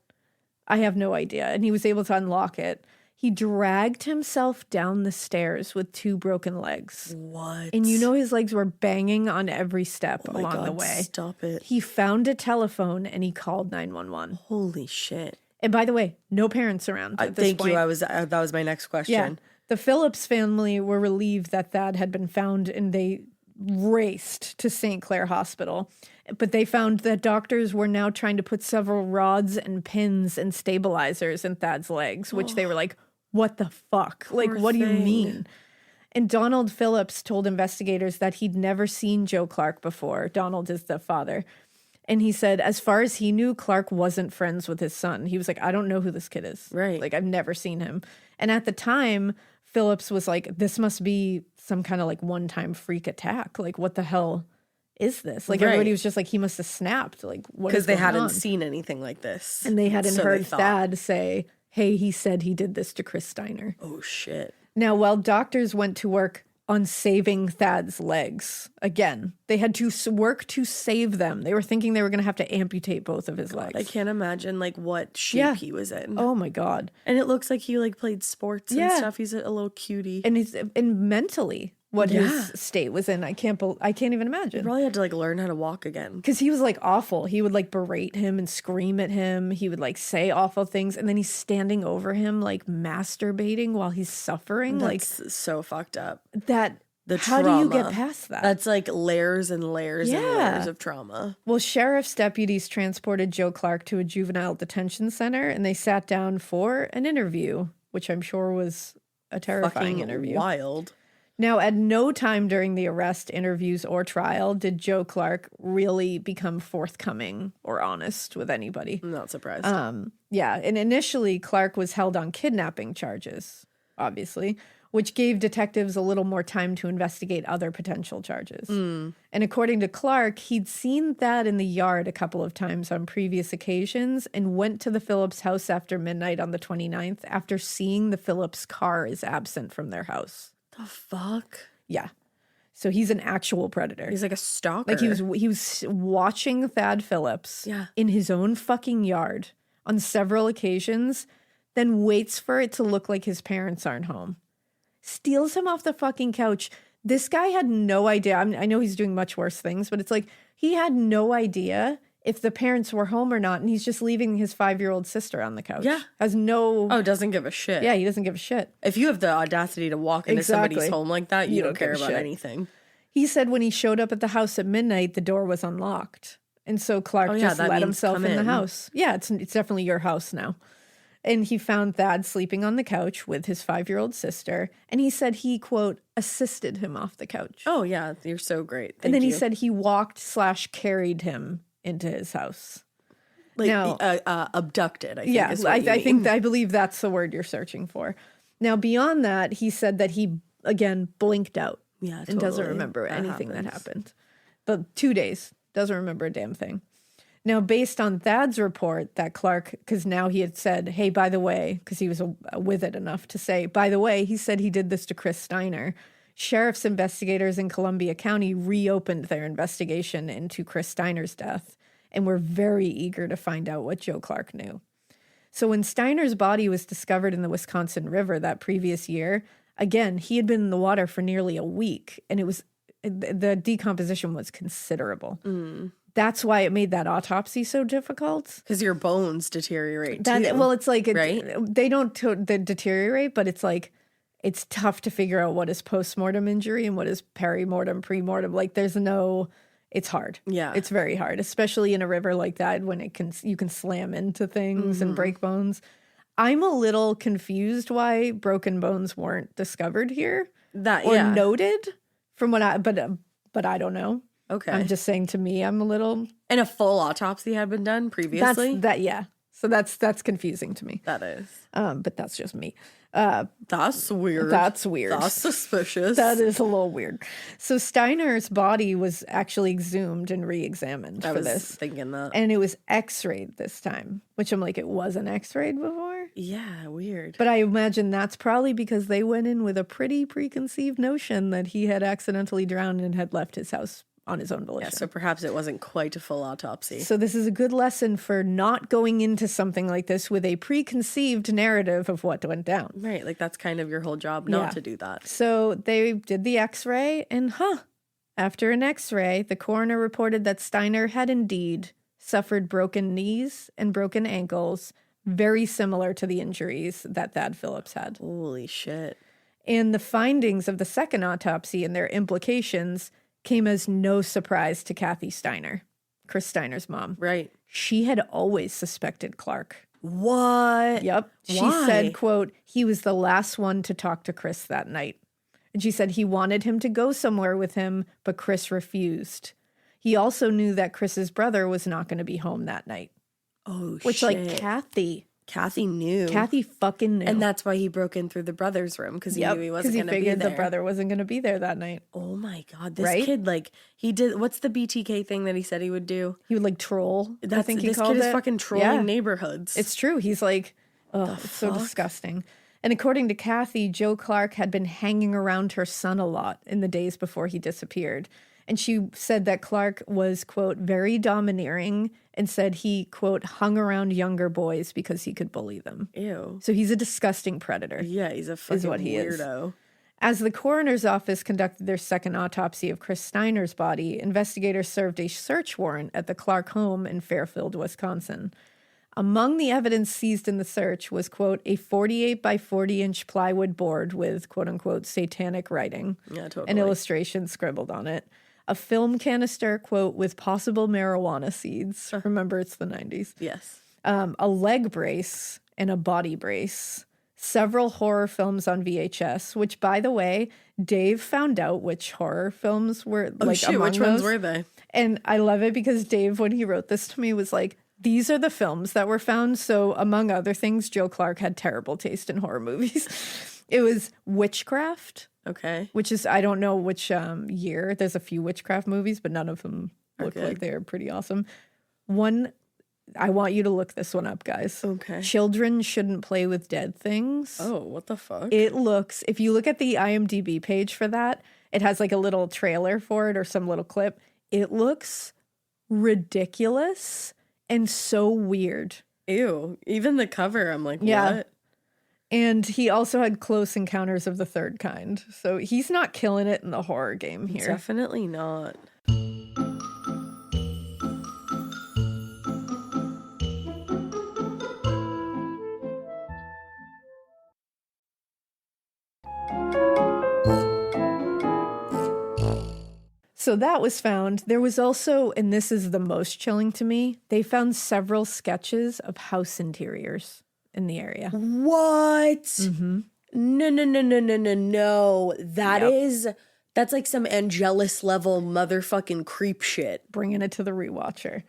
I have no idea. And he was able to unlock it. He dragged himself down the stairs with 2 broken legs. What? And you know his legs were banging on every step Oh my along God, the way. Stop it. He found a telephone and he called 911. Holy shit. And by the way, no parents around at this Thank point. you. That was my next question. Yeah. The Phillips family were relieved that Thad had been found and they raced to St. Clair Hospital. But they found that doctors were now trying to put several rods and pins and stabilizers in Thad's legs, which they were like, what the fuck? Like, Poor what do you thing. mean? And Donald Phillips told investigators that he'd never seen Joe Clark before. Donald is the father. And he said, as far as he knew, Clark wasn't friends with his son. He was like, I don't know who this kid is. Right. Like, I've never seen him. And at the time, Phillips was like, this must be some kind of like one-time freak attack. Like, what the hell is this? Like, everybody Right. was just like, he must have snapped. Like, what is Because they going hadn't on? seen anything like this. And they hadn't So heard thought, Thad say, hey, he said he did this to Chris Steiner. Oh shit. Now, while doctors went to work on saving Thad's legs, again, they had to work to save them. They were thinking they were going to have to amputate both of his legs. I can't imagine like what shape Yeah. he was in. Oh my God. And it looks like he like played sports and Yeah. stuff. He's a little cutie. And mentally, what Yeah. his state was in, I can't even He imagine. probably had to like learn how to walk again. Because he was like awful. He would like berate him and scream at him. He would like say awful things. And then he's standing over him, like masturbating while he's suffering. That's so fucked up. Like that. The How do you get trauma. past that? That's like layers and layers and Yeah. layers of trauma. Well, sheriff's deputies transported Joe Clark to a juvenile detention center and they sat down for an interview, which I'm sure was a terrifying Fucking interview. wild. Now, at no time during the arrest, interviews, or trial did Joe Clark really become forthcoming or honest with anybody. I'm not surprised. Yeah, and initially Clark was held on kidnapping charges, obviously, which gave detectives a little more time to investigate other potential charges. And according to Clark, he'd seen Thad in the yard a couple of times on previous occasions and went to the Phillips house after midnight on the 29th after seeing the Phillips car is absent from their house. The fuck? Yeah. So he's an actual predator. He's like a stalker. Like he was watching Thad Phillips Yeah. in his own fucking yard on several occasions, then waits for it to look like his parents aren't home. Steals him off the fucking couch. This guy had no idea. I know he's doing much worse things, but it's like he had no idea if the parents were home or not, and he's just leaving his 5-year-old sister on the couch. Yeah. Has no... Oh, doesn't give a shit. Yeah, he doesn't give a shit. If you have the audacity to walk into somebody's Exactly. home like that, you don't care give a about shit. anything. He said when he showed up at the house at midnight, the door was unlocked. And so Clark just that let means himself come in the in. house. Yeah, it's definitely your house now. And he found Thad sleeping on the couch with his 5-year-old sister. And he said he, quote, assisted him off the couch. Oh, yeah. You're so great. and then Thank he you. said he walked/carried him into his house. Like, now- abducted, I think Yeah, is what you mean. I believe that's the word you're searching for. Now, beyond that, he said that he, again, blinked out. Yeah, And doesn't totally. remember That anything that happens. happened. But 2 days, doesn't remember a damn thing. Now, based on Thad's report that Clark, because now he had said, hey, by the way, because he was with it enough to say, by the way, he said he did this to Chris Steiner. Sheriff's investigators in Columbia County reopened their investigation into Chris Steiner's death and were very eager to find out what Joe Clark knew. So when Steiner's body was discovered in the Wisconsin River that previous year, again, he had been in the water for nearly a week, and the decomposition was considerable. That's why it made that autopsy so difficult. Because your bones deteriorate too. Well, it's like right? they don't they deteriorate, but it's like it's tough to figure out what is post-mortem injury and what is perimortem, pre-mortem. Like it's hard. Yeah. It's very hard, especially in a river like that when you can slam into things and break bones. I'm a little confused why broken bones weren't discovered here or noted from what but I don't know. Okay. I'm just saying, to me, I'm a little... And a full autopsy had been done previously? Yeah. So that's confusing to me. That is. But that's just me. That's weird. That's weird. That's suspicious. That is a little weird. So Steiner's body was actually exhumed and re-examined I for was this. thinking that. And it was x-rayed this time, which I'm like, it wasn't x-rayed before? Yeah, weird. But I imagine that's probably because they went in with a pretty preconceived notion that he had accidentally drowned and had left his house on his own volition. Yeah, so perhaps it wasn't quite a full autopsy. So this is a good lesson for not going into something like this with a preconceived narrative of what went down. Right, like that's kind of your whole job not Yeah. to do that. So they did the x-ray and after an x-ray, the coroner reported that Steiner had indeed suffered broken knees and broken ankles, very similar to the injuries that Thad Phillips had. Holy shit. And the findings of the second autopsy and their implications came as no surprise to Kathy Steiner, Chris Steiner's mom. Right. She had always suspected Clark. What? Yep. She Why? said, quote, he was the last one to talk to Chris that night. And she said he wanted him to go somewhere with him, but Chris refused. He also knew that Chris's brother was not going to be home that night. Oh, Which, shit. like, Kathy knew. Kathy fucking knew. And that's why he broke in through the brother's room, because he knew he wasn't going to be figured there. the brother wasn't going to be there that night. Oh my God. This Right? kid, like, he did, what's the BTK thing that he said he would do? He would, like, troll. I think he this called kid is it. fucking trolling Yeah. neighborhoods. It's true. He's like, oh, it's so disgusting. And according to Kathy, Joe Clark had been hanging around her son a lot in the days before he disappeared. And she said that Clark was, quote, very domineering and said he, quote, hung around younger boys because he could bully them. Ew. So he's a disgusting predator. Yeah, he's a fucking what he is. weirdo. As the coroner's office conducted their second autopsy of Chris Steiner's body, investigators served a search warrant at the Clark home in Fairfield, Wisconsin. Among the evidence seized in the search was, quote, a 48 by 40 inch plywood board with, quote unquote, satanic writing, Yeah, totally. an illustration scribbled on it, a film canister, quote, with possible marijuana seeds. Remember, it's the 90s. Yes. A leg brace and a body brace, several horror films on VHS, which, by the way, Dave found out which horror films were Oh like shit, among which ones those. were they? And I love it because Dave, when he wrote this to me, was like, these are the films that were found. So among other things, Joe Clark had terrible taste in horror movies. It was Witchcraft, Okay. which is, I don't know which year. There's a few witchcraft movies, but none of them look good. like they're pretty awesome. One, I want you to look this one up, guys. Okay. Children Shouldn't Play with Dead Things. Oh, what the fuck? It looks, if you look at the IMDb page for that, it has like a little trailer for it or some little clip. It looks ridiculous and so weird. Ew. Even the cover, I'm like, Yeah. what? And he also had Close Encounters of the Third Kind. So he's not killing it in the horror game here. Definitely not. So that was found. There was also, and this is the most chilling to me, they found several sketches of house interiors in the area. What? Mm-hmm. No. That's like some Angelus level motherfucking creep shit. Bringing it to the rewatcher.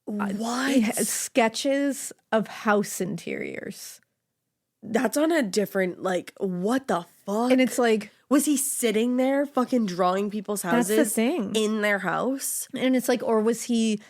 What? Sketches of house interiors. That's on a different, like, what the fuck? And it's like, was he sitting there fucking drawing people's houses? That's the thing. In their house? And it's like, or was he,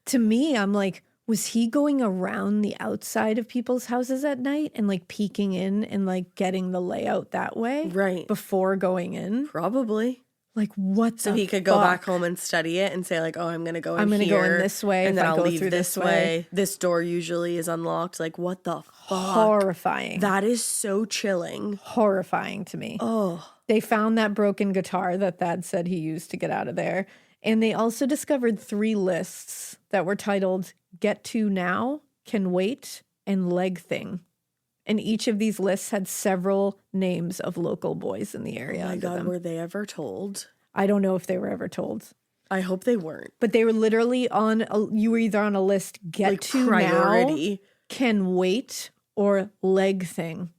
to me, I'm like, was he going around the outside of people's houses at night and like peeking in and like getting the layout that way? Right. Before going in? Probably. Like, what So the he could go fuck? back home and study it and say, like, oh, I'm going to go in I'm gonna here. go in this way And if then I I'll go leave through this this way. way. This door usually is unlocked. Like, what the fuck? Horrifying. That is so chilling. Horrifying to me. Oh. They found that broken guitar that Thad said he used to get out of there. And they also discovered 3 lists that were titled Get To Now, Can Wait, and Leg Thing. And each of these lists had several names of local boys in the area. Oh my under God, them. were they ever told? I don't know if they were ever told. I hope they weren't. But they were literally you were either on a list Get Like To priority. Now, Can Wait, or Leg Thing.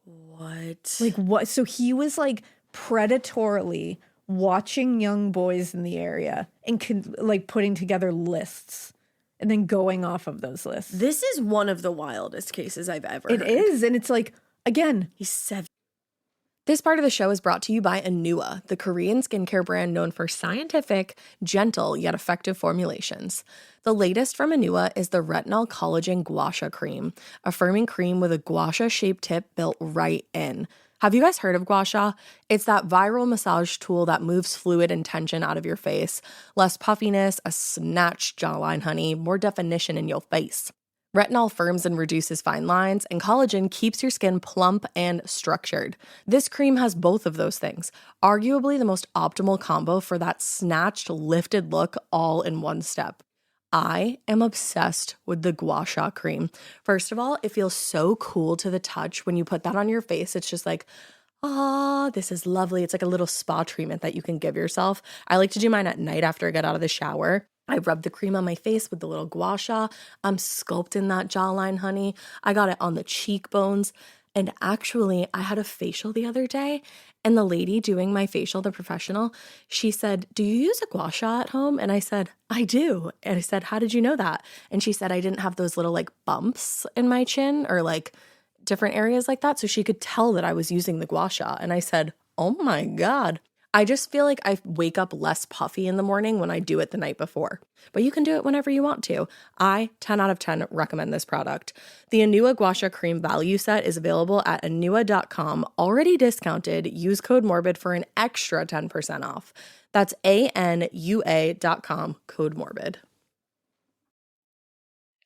What? Like what? So he was like predatorily watching young boys in the area and like putting together lists and then going off of those lists. This is one of the wildest cases I've ever heard. It is. And it's like, again, He's 7. This part of the show is brought to you by Anua, the Korean skincare brand known for scientific, gentle, yet effective formulations. The latest from Anua is the Retinol Collagen Gua Sha Cream, a firming cream with a gua sha-shaped tip built right in. Have you guys heard of gua sha? It's that viral massage tool that moves fluid and tension out of your face. Less puffiness, a snatched jawline, honey, more definition in your face. Retinol firms and reduces fine lines, and collagen keeps your skin plump and structured. This cream has both of those things, arguably the most optimal combo for that snatched, lifted look all in one step. I am obsessed with the Gua Sha cream. First of all, it feels so cool to the touch when you put that on your face. It's just like, this is lovely. It's like a little spa treatment that you can give yourself. I like to do mine at night after I get out of the shower. I rub the cream on my face with the little gua sha. I'm sculpting that jawline, honey. I got it on the cheekbones. And actually, I had a facial the other day, and the lady doing my facial, the professional, she said, "Do you use a gua sha at home?" And I said, "I do." And I said, "How did you know that?" And she said, "I didn't have those little like bumps in my chin or like different areas like that." So she could tell that I was using the gua sha. And I said, "Oh my God." I just feel like I wake up less puffy in the morning when I do it the night before. But you can do it whenever you want to. I, 10 out of 10, recommend this product. The Anua Gua Sha Cream value set is available at anua.com, already discounted. Use code MORBID for an extra 10% off. That's ANUA.com, code MORBID.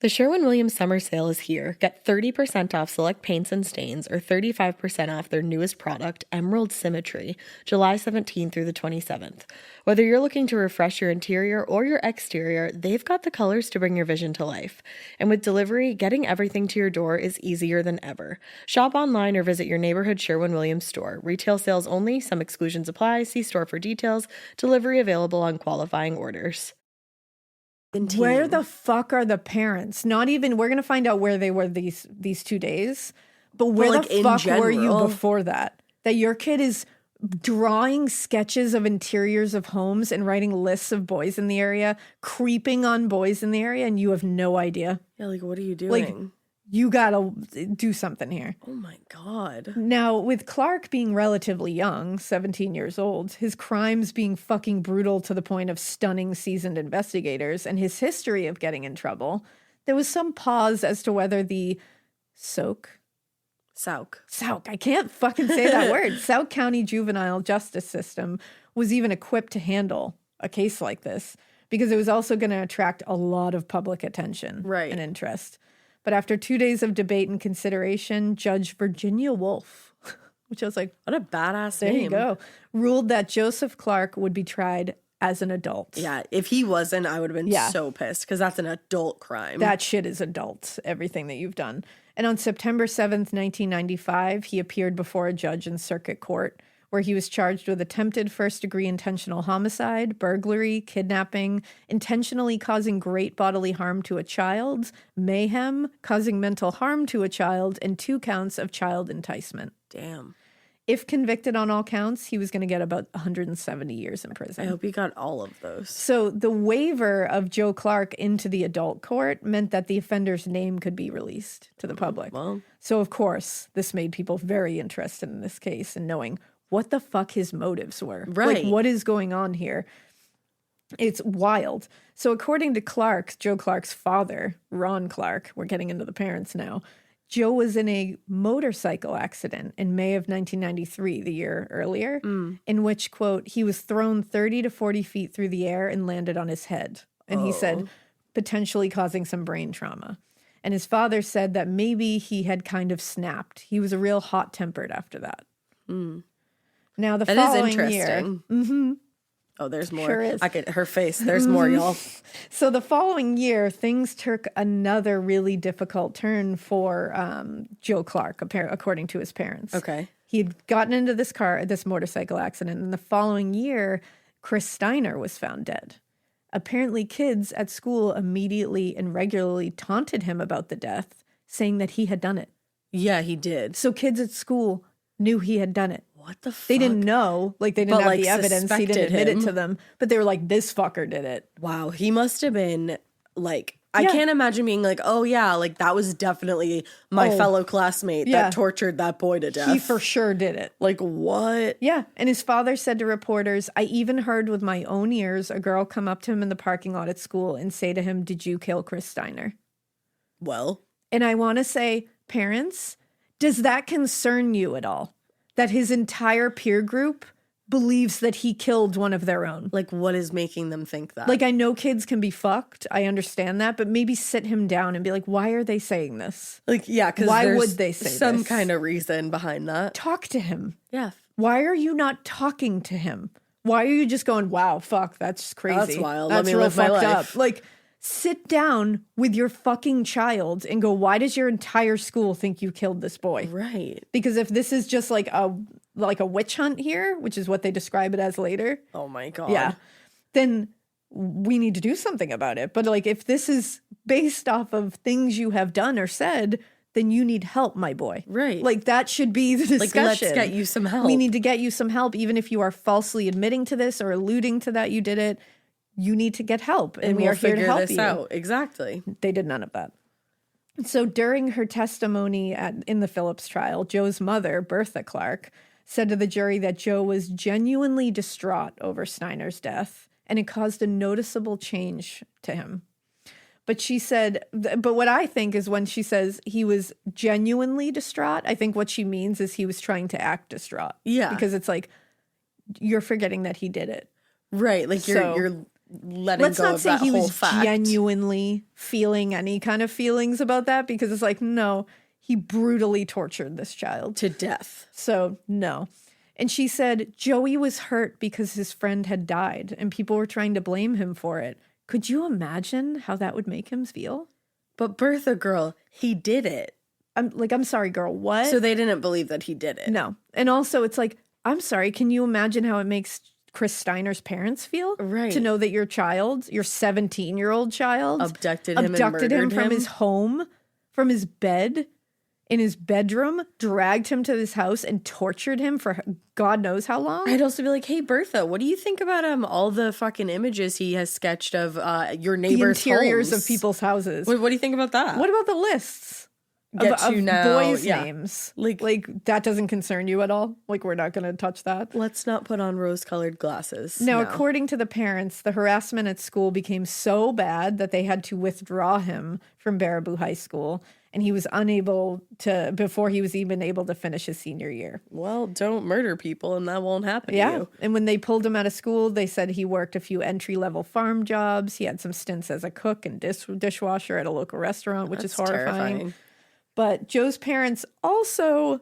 The Sherwin-Williams summer sale is here. Get 30% off select paints and stains or 35% off their newest product, Emerald Symmetry, July 17th through the 27th. Whether you're looking to refresh your interior or your exterior, they've got the colors to bring your vision to life. And with delivery, getting everything to your door is easier than ever. Shop online or visit your neighborhood Sherwin-Williams store. Retail sales only. Some exclusions apply. See store for details. Delivery available on qualifying orders. where the fuck are the parents? Not even, we're going to find out where they were these 2 days, but where like, the in fuck were you general. before that? That your kid is drawing sketches of interiors of homes and writing lists of boys in the area, creeping on boys in the area, and you have no idea. Yeah, like, what are you doing? Like, you gotta do something here. Oh my God. Now, with Clark being relatively young, 17 years old, his crimes being fucking brutal to the point of stunning seasoned investigators, and his history of getting in trouble, there was some pause as to whether the Sauk, I can't fucking say that word, Sauk County Juvenile Justice System was even equipped to handle a case like this, because it was also going to attract a lot of public attention and interest. But after 2 days of debate and consideration, Judge Virginia Wolf, which I was like, what a badass there name. you go, ruled that Joseph Clark would be tried as an adult. Yeah, if he wasn't, I would have been so pissed because that's an adult crime. That shit is adult, everything that you've done. And on September 7th, 1995, he appeared before a judge in circuit court where he was charged with attempted first-degree intentional homicide, burglary, kidnapping, intentionally causing great bodily harm to a child, mayhem, causing mental harm to a child, and 2 counts of child enticement. Damn. If convicted on all counts, he was going to get about 170 years in prison. I hope he got all of those. So the waiver of Joe Clark into the adult court meant that the offender's name could be released to the public. Well. So, of course, this made people very interested in this case and knowing what the fuck his motives were. Right. Like, what is going on here? It's wild. So according to Clark, Joe Clark's father, Ron Clark, we're getting into the parents now, Joe was in a motorcycle accident in May of 1993, the year earlier, in which, quote, he was thrown 30 to 40 feet through the air and landed on his head. And he said, potentially causing some brain trauma. And his father said that maybe he had kind of snapped. He was a real hot-tempered after that. Now, the That following is year... interesting. Oh, there's more. Sure is. I could, her face. There's more, y'all. So the following year, things took another really difficult turn for Joe Clark, according to his parents. Okay. He had gotten into this motorcycle accident, and the following year, Chris Steiner was found dead. Apparently, kids at school immediately and regularly taunted him about the death, saying that he had done it. Yeah, he did. So kids at school knew he had done it. What the fuck? They didn't know, like they didn't But, have like, the evidence. He didn't admit suspected it to him. them, but they were like, "This fucker did it." Wow, he must have been like, I Yeah. can't imagine being like, oh yeah, like that was definitely my fellow classmate Yeah. that tortured that boy to death. He for sure did it. Like what? Yeah, and his father said to reporters, "I even heard with my own ears a girl come up to him in the parking lot at school and say to him, 'Did you kill Chris Steiner?'" Well, And I want to say, parents, does that concern you at all? That his entire peer group believes that he killed one of their own? like what is making them think that? Like, I know kids can be fucked. I understand that. But maybe sit him down and be like, why are they saying this? Like, yeah, because Why would they say some this? kind of reason behind that? Talk to him. Yeah. Why are you not talking to him? Why are you just going, wow, fuck, that's crazy. That's wild. Let That's me real live my fucked life. up. Like, sit down with your fucking child and go, why does your entire school think you killed this boy? Right. Because if this is just like a witch hunt here, which is what they describe it as later, Oh my God. yeah, then we need to do something about it. But like, if this is based off of things you have done or said, then you need help, my boy. Right. Like, that should be the discussion. Like, let's get you some help. We need to get you some help, even if you are falsely admitting to this or alluding to that you did it. You need to get help, and we we'll are here to figure help this you. out. Exactly. They did none of that. So during her testimony in the Phillips trial, Joe's mother, Bertha Clark, said to the jury that Joe was genuinely distraught over Steiner's death, and it caused a noticeable change to him. But she said, but what I think is when she says he was genuinely distraught, I think what she means is he was trying to act distraught. Yeah. Because it's like, you're forgetting that he did it. Right. Like So, you're letting Let's go not of say that he whole was fact. genuinely feeling any kind of feelings about that, because it's like, no, he brutally tortured this child. To death. So, no. And she said, Joey was hurt because his friend had died and people were trying to blame him for it. Could you imagine how that would make him feel? But Bertha girl, he did it. I'm sorry, girl, what? So they didn't believe that he did it. No. And also, it's like, I'm sorry, can you imagine how it makes Chris Steiner's parents feel? Right. To know that your child, your 17-year-old child, Abducted him and murdered from him. his home, from his bed, in his bedroom, dragged him to this house and tortured him for God knows how long. I'd also be like, hey, Bertha, what do you think about all the fucking images he has sketched of your The neighbors' interiors homes? of people's houses. What do you think about that? What about the lists Get of you now, boys' yeah. names? Like that doesn't concern you at all? Like, we're not going to touch that? Let's not put on rose-colored glasses. Now, No. according to the parents, the harassment at school became so bad that they had to withdraw him from Baraboo High School, and he was unable to, before he was even able to finish his senior year. Well, don't murder people and that won't happen to Yeah. you. And when they pulled him out of school, they said he worked a few entry-level farm jobs. He had some stints as a cook and dishwasher at a local restaurant, which is That's horrifying. terrifying. But Joe's parents also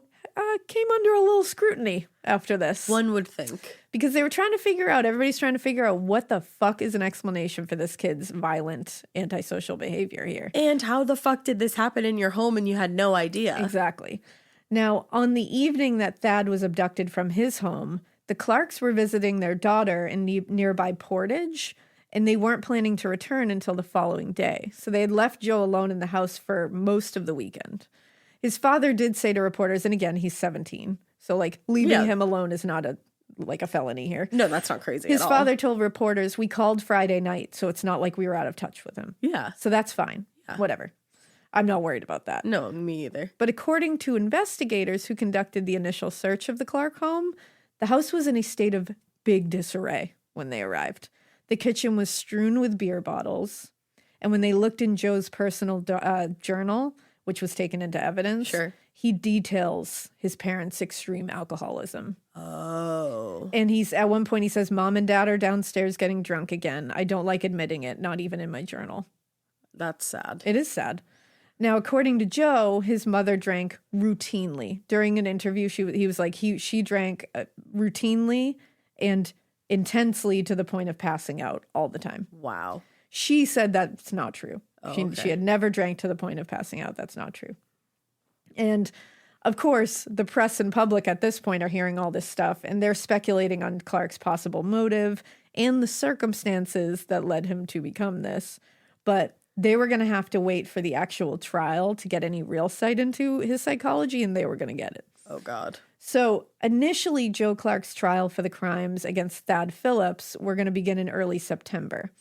came under a little scrutiny after this. One would think. Because they were trying to figure out, everybody's trying to figure out what the fuck is an explanation for this kid's violent antisocial behavior here. And how the fuck did this happen in your home and you had no idea? Exactly. Now, on the evening that Thad was abducted from his home, the Clarks were visiting their daughter in nearby Portage, and they weren't planning to return until the following day. So they had left Joe alone in the house for most of the weekend. His father did say to reporters, and again, he's 17, so like leaving him alone is not a felony here. No, that's not crazy His at all. father told reporters, "We called Friday night, so it's not like we were out of touch with him." Yeah. So that's fine. Yeah. Whatever. I'm not worried about that. No, me either. But according to investigators who conducted the initial search of the Clark home, the house was in a state of big disarray when they arrived. The kitchen was strewn with beer bottles. And when they looked in Joe's personal journal, which was taken into evidence, he details his parents' extreme alcoholism. Oh. And at one point he says, "Mom and Dad are downstairs getting drunk again. I don't like admitting it, not even in my journal." That's sad. It is sad. Now, according to Joe, his mother drank routinely. During an interview, he was like, she drank routinely and intensely to the point of passing out all the time. Wow. She said that's not true. Oh, She had never drank to the point of passing out. That's not true. And of course, the press and public at this point are hearing all this stuff, and they're speculating on Clark's possible motive and the circumstances that led him to become this. But they were going to have to wait for the actual trial to get any real sight into his psychology, and they were going to get it. Oh, God. So initially, Joe Clark's trial for the crimes against Thad Phillips were going to begin in early September.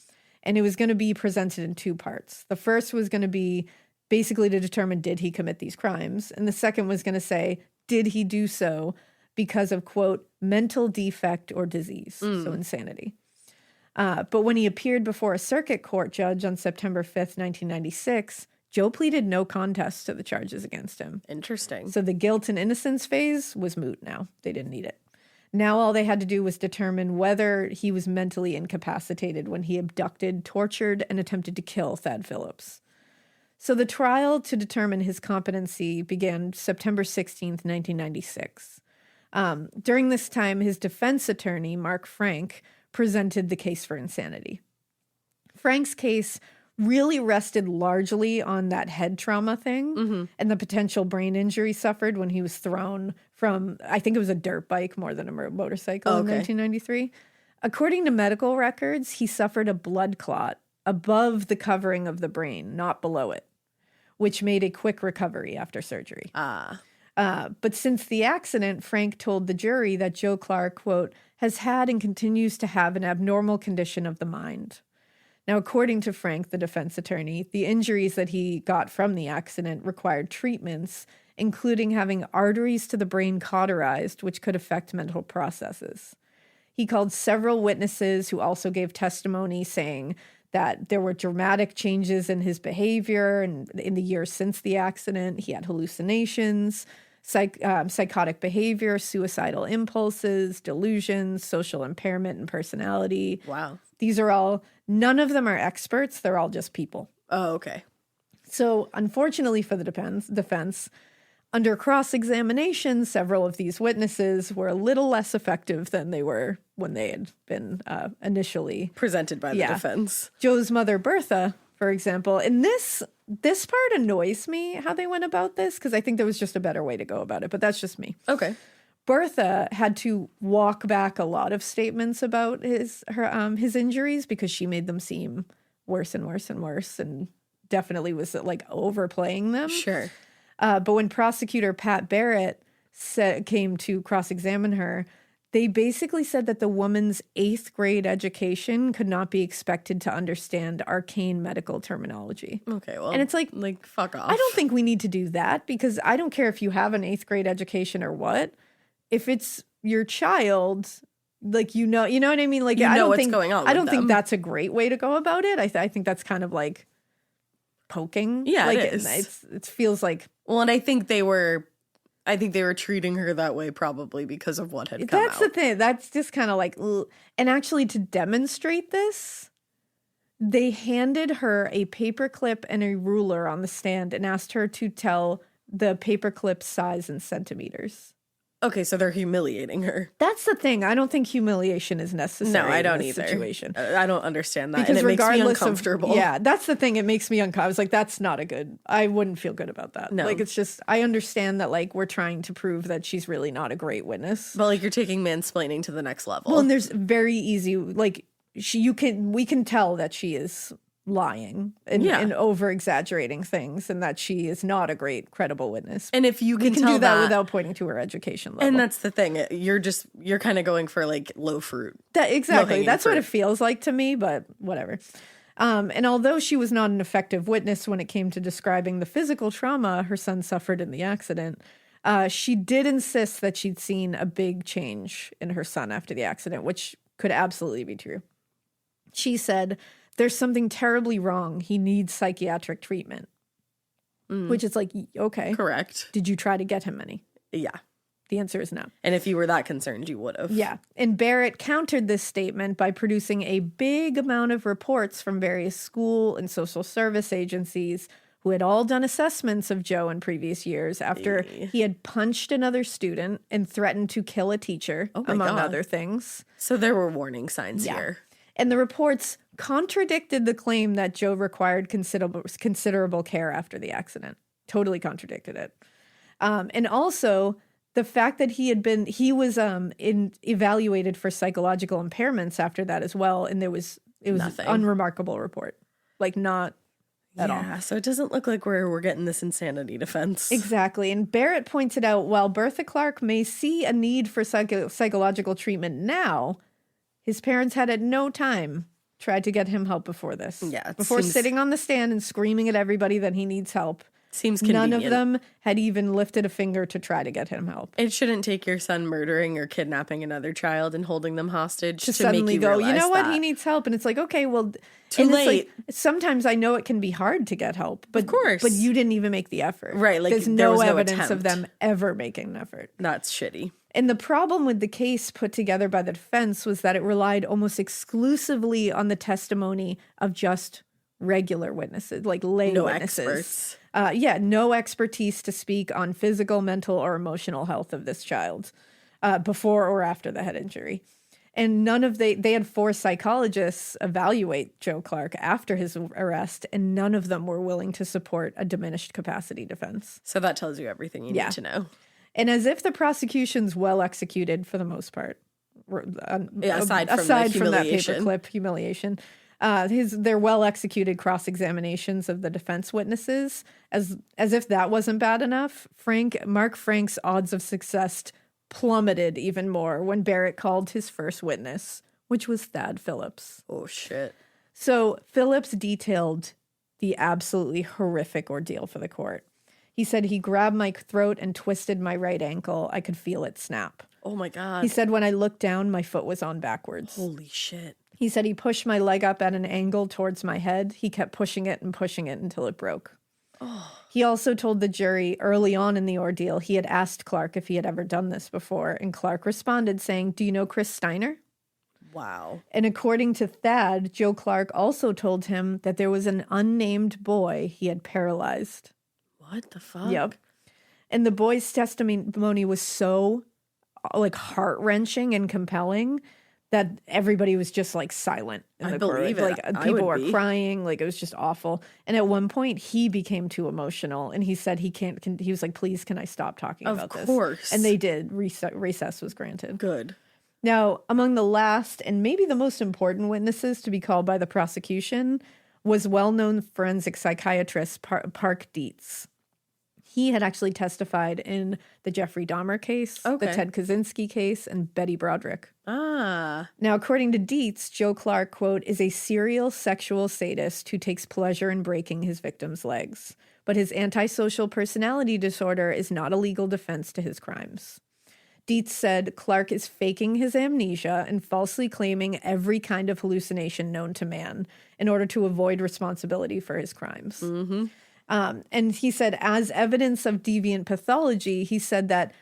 And it was going to be presented in two parts. The first was going to be basically to determine, did he commit these crimes? And the second was going to say, did he do so because of, quote, mental defect or disease, so insanity. But when he appeared before a circuit court judge on September 5th, 1996, Joe pleaded no contest to the charges against him. Interesting. So the guilt and innocence phase was moot now. They didn't need it. Now all they had to do was determine whether he was mentally incapacitated when he abducted, tortured, and attempted to kill Thad Phillips. So the trial to determine his competency began September 16th, 1996. During this time, his defense attorney, Mark Frank, presented the case for insanity. Frank's case really rested largely on that head trauma thing and the potential brain injury suffered when he was thrown from, I think it was a dirt bike more than a motorcycle in 1993. According to medical records, he suffered a blood clot above the covering of the brain, not below it, which made a quick recovery after surgery. But since the accident, Frank told the jury that Joe Clark, quote, has had and continues to have an abnormal condition of the mind. Now, according to Frank, the defense attorney, the injuries that he got from the accident required treatments, including having arteries to the brain cauterized, which could affect mental processes. He called several witnesses who also gave testimony saying that there were dramatic changes in his behavior and in the years since the accident. He had hallucinations, psychotic behavior, suicidal impulses, delusions, social impairment, and personality. Wow. These are all, none of them are experts. They're all just people. Oh, okay. So unfortunately for the defense, under cross-examination, several of these witnesses were a little less effective than they were when they had been initially Presented by the defense. Joe's mother, Bertha, for example. And this part annoys me, how they went about this, because I think there was just a better way to go about it, but that's just me. Okay. Bertha had to walk back a lot of statements about his injuries because she made them seem worse and worse and worse, and definitely was like overplaying them. Sure. But when prosecutor Pat Barrett came to cross-examine her, they basically said that the woman's 8th grade education could not be expected to understand arcane medical terminology. Okay, well, and it's like fuck off. I don't think we need to do that, because I don't care if you have an 8th grade education or what. If it's your child, like, you know what I mean? Like, You I know don't what's think, going on I don't with think them. that's a great way to go about it. I think that's kind of like poking. Yeah, like, it is. It feels like, Well, and I think they were treating her that way probably because of what had come that's out. the thing. That's just kind of like, ugh. And actually, to demonstrate this, they handed her a paperclip and a ruler on the stand and asked her to tell the paperclip size in centimeters. Okay, so they're humiliating her. That's the thing. I don't think humiliation is necessary. No, I don't in this either. Situation. I don't understand that. Because and it makes me regardless uncomfortable. yeah, that's the thing. It makes me uncomfortable. I was like, that's not a good, I wouldn't feel good about that. No. Like, it's just, I understand that, like, we're trying to prove that she's really not a great witness. But like you're taking mansplaining to the next level. Well, and there's very easy, like, we can tell that she is lying and over exaggerating things, and that she is not a great credible witness. And if you can do tell that without pointing to her education level. And that's the thing. You're kind of going for like low fruit. Exactly. Low-hanging That's fruit. what it feels like to me, but whatever. And although she was not an effective witness when it came to describing the physical trauma her son suffered in the accident, she did insist that she'd seen a big change in her son after the accident, which could absolutely be true. She said, "There's something terribly wrong. He needs psychiatric treatment." Which is like, okay. Correct. Did you try to get him any? Yeah. The answer is no. And if you were that concerned, you would have. Yeah. And Barrett countered this statement by producing a big amount of reports from various school and social service agencies who had all done assessments of Joe in previous years after he had punched another student and threatened to kill a teacher, among other things. So there were warning signs here. And the reports contradicted the claim that Joe required considerable care after the accident. Totally contradicted it. And also the fact that he was evaluated for psychological impairments after that as well. And it was Nothing. an unremarkable report. Like, not at all. Yeah, so it doesn't look like we're getting this insanity defense. Exactly. And Barrett pointed out, while Bertha Clark may see a need for psychological treatment now, his parents had at no time tried to get him help before this. Yeah, it before seems- sitting on the stand and screaming at everybody that he needs help. Seems None convenient. of them had even lifted a finger to try to get him help. It shouldn't take your son murdering or kidnapping another child and holding them hostage to Suddenly make you go, realize you know what, that. he needs help. And it's like, okay, well, Too and late. It's like, sometimes I know it can be hard to get help, but Of course. but you didn't even make the effort. Right, like, there's there no was no evidence of attempt. them ever making an effort. That's shitty. And the problem with the case put together by the defense was that it relied almost exclusively on the testimony of just regular witnesses, like lay No witnesses. experts. No expertise to speak on physical, mental, or emotional health of this child before or after the head injury. And they had 4 psychologists evaluate Joe Clark after his arrest, and none of them were willing to support a diminished capacity defense. So that tells you everything you need to know. And as if the prosecution's well executed for the most part, aside from the that humiliation. paperclip humiliation, their well executed cross examinations of the defense witnesses, as if that wasn't bad enough, Mark Frank's odds of success plummeted even more when Barrett called his first witness, which was Thad Phillips. Oh, shit. So Phillips detailed the absolutely horrific ordeal for the court. He said he grabbed my throat and twisted my right ankle. I could feel it snap. Oh, my God. He said when I looked down, my foot was on backwards. Holy shit. He said he pushed my leg up at an angle towards my head. He kept pushing it until it broke. He also told the jury early on in the ordeal he had asked Clark if he had ever done this before, and Clark responded saying, "Do you know Chris Steiner?" Wow. And according to Thad, Joe Clark also told him that there was an unnamed boy he had paralyzed. What the fuck? Yep. And the boy's testimony was so heart-wrenching and compelling that everybody was just like silent in the court. believe it. Like I people would were be. crying, like it was just awful. And at one point he became too emotional and he said he was like, "Please, can I stop talking Of about this?" course. And they did. Recess was granted. Good. Now, among the last and maybe the most important witnesses to be called by the prosecution was well-known forensic psychiatrist Park Dietz. He had actually testified in the Jeffrey Dahmer case, the Okay. Ted Kaczynski case, and Betty Broderick. Ah. Now, according to Dietz, Joe Clark, quote, is a serial sexual sadist who takes pleasure in breaking his victims' legs. But his antisocial personality disorder is not a legal defense to his crimes. Dietz said Clark is faking his amnesia and falsely claiming every kind of hallucination known to man in order to avoid responsibility for his crimes. Mm-hmm. And he said, as evidence of deviant pathology, he said that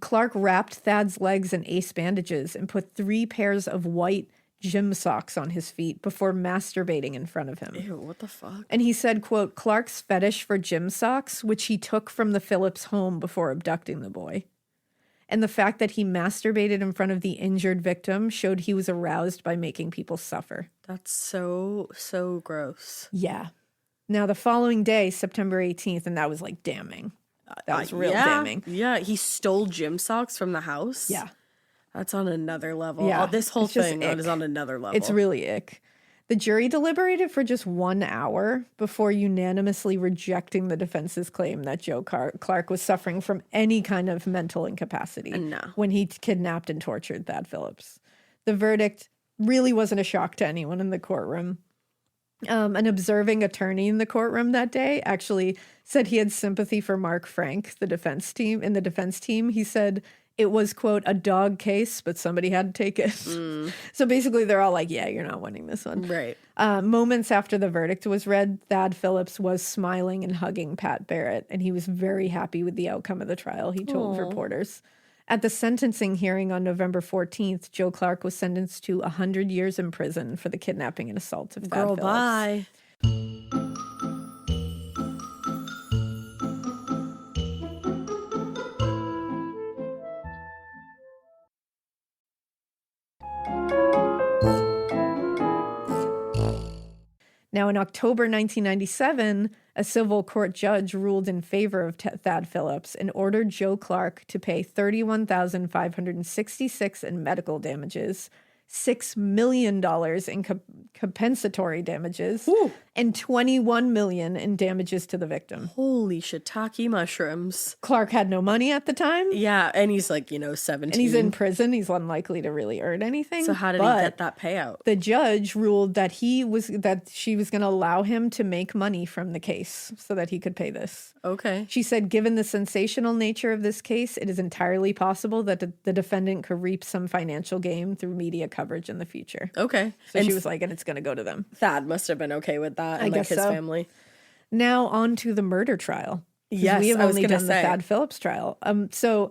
Clark wrapped Thad's legs in ace bandages and put 3 pairs of white gym socks on his feet before masturbating in front of him. Ew, what the fuck? And he said, quote, Clark's fetish for gym socks, which he took from the Phillips home before abducting the boy. And the fact that he masturbated in front of the injured victim showed he was aroused by making people suffer. That's so gross. Yeah. Now, the following day, September 18th, and that was like damning. That was real damning. Yeah, he stole gym socks from the house. Yeah. That's on another level. Yeah. This whole It's just thing ick. is on another level. It's really ick. The jury deliberated for just 1 hour before unanimously rejecting the defense's claim that Joe Clark was suffering from any kind of mental incapacity when he kidnapped and tortured Thad Phillips. The verdict really wasn't a shock to anyone in the courtroom. An observing attorney in the courtroom that day actually said he had sympathy for Mark Frank, the defense team. He said it was, quote, a dog case, but somebody had to take it. So basically they're all like, yeah, you're not winning this one. Right. Moments after the verdict was read, Thad Phillips was smiling and hugging Pat Barrett, and he was very happy with the outcome of the trial, he told reporters. At the sentencing hearing on November 14th, Joe Clark was sentenced to 100 years in prison for the kidnapping and assault of Thad Phillips. Bye. Now, in October 1997, a civil court judge ruled in favor of Thad Phillips and ordered Joe Clark to pay $31,566 in medical damages, $6 million in compensatory damages, and $21 million in damages to the victim. Holy shiitake mushrooms. Clark had no money at the time. Yeah, and he's like, 17. And he's in prison. He's unlikely to really earn anything. So how did he get that payout? The judge ruled that she was going to allow him to make money from the case so that he could pay this. Okay. She said, given the sensational nature of this case, it is entirely possible that the defendant could reap some financial gain through media coverage in the future. Okay. So she was like, and it's going to go to them. Thad must have been okay with that, and I guess his so. family. Now on to the murder trial. Yes, we have I was only gonna done the say. Thad Phillips trial. So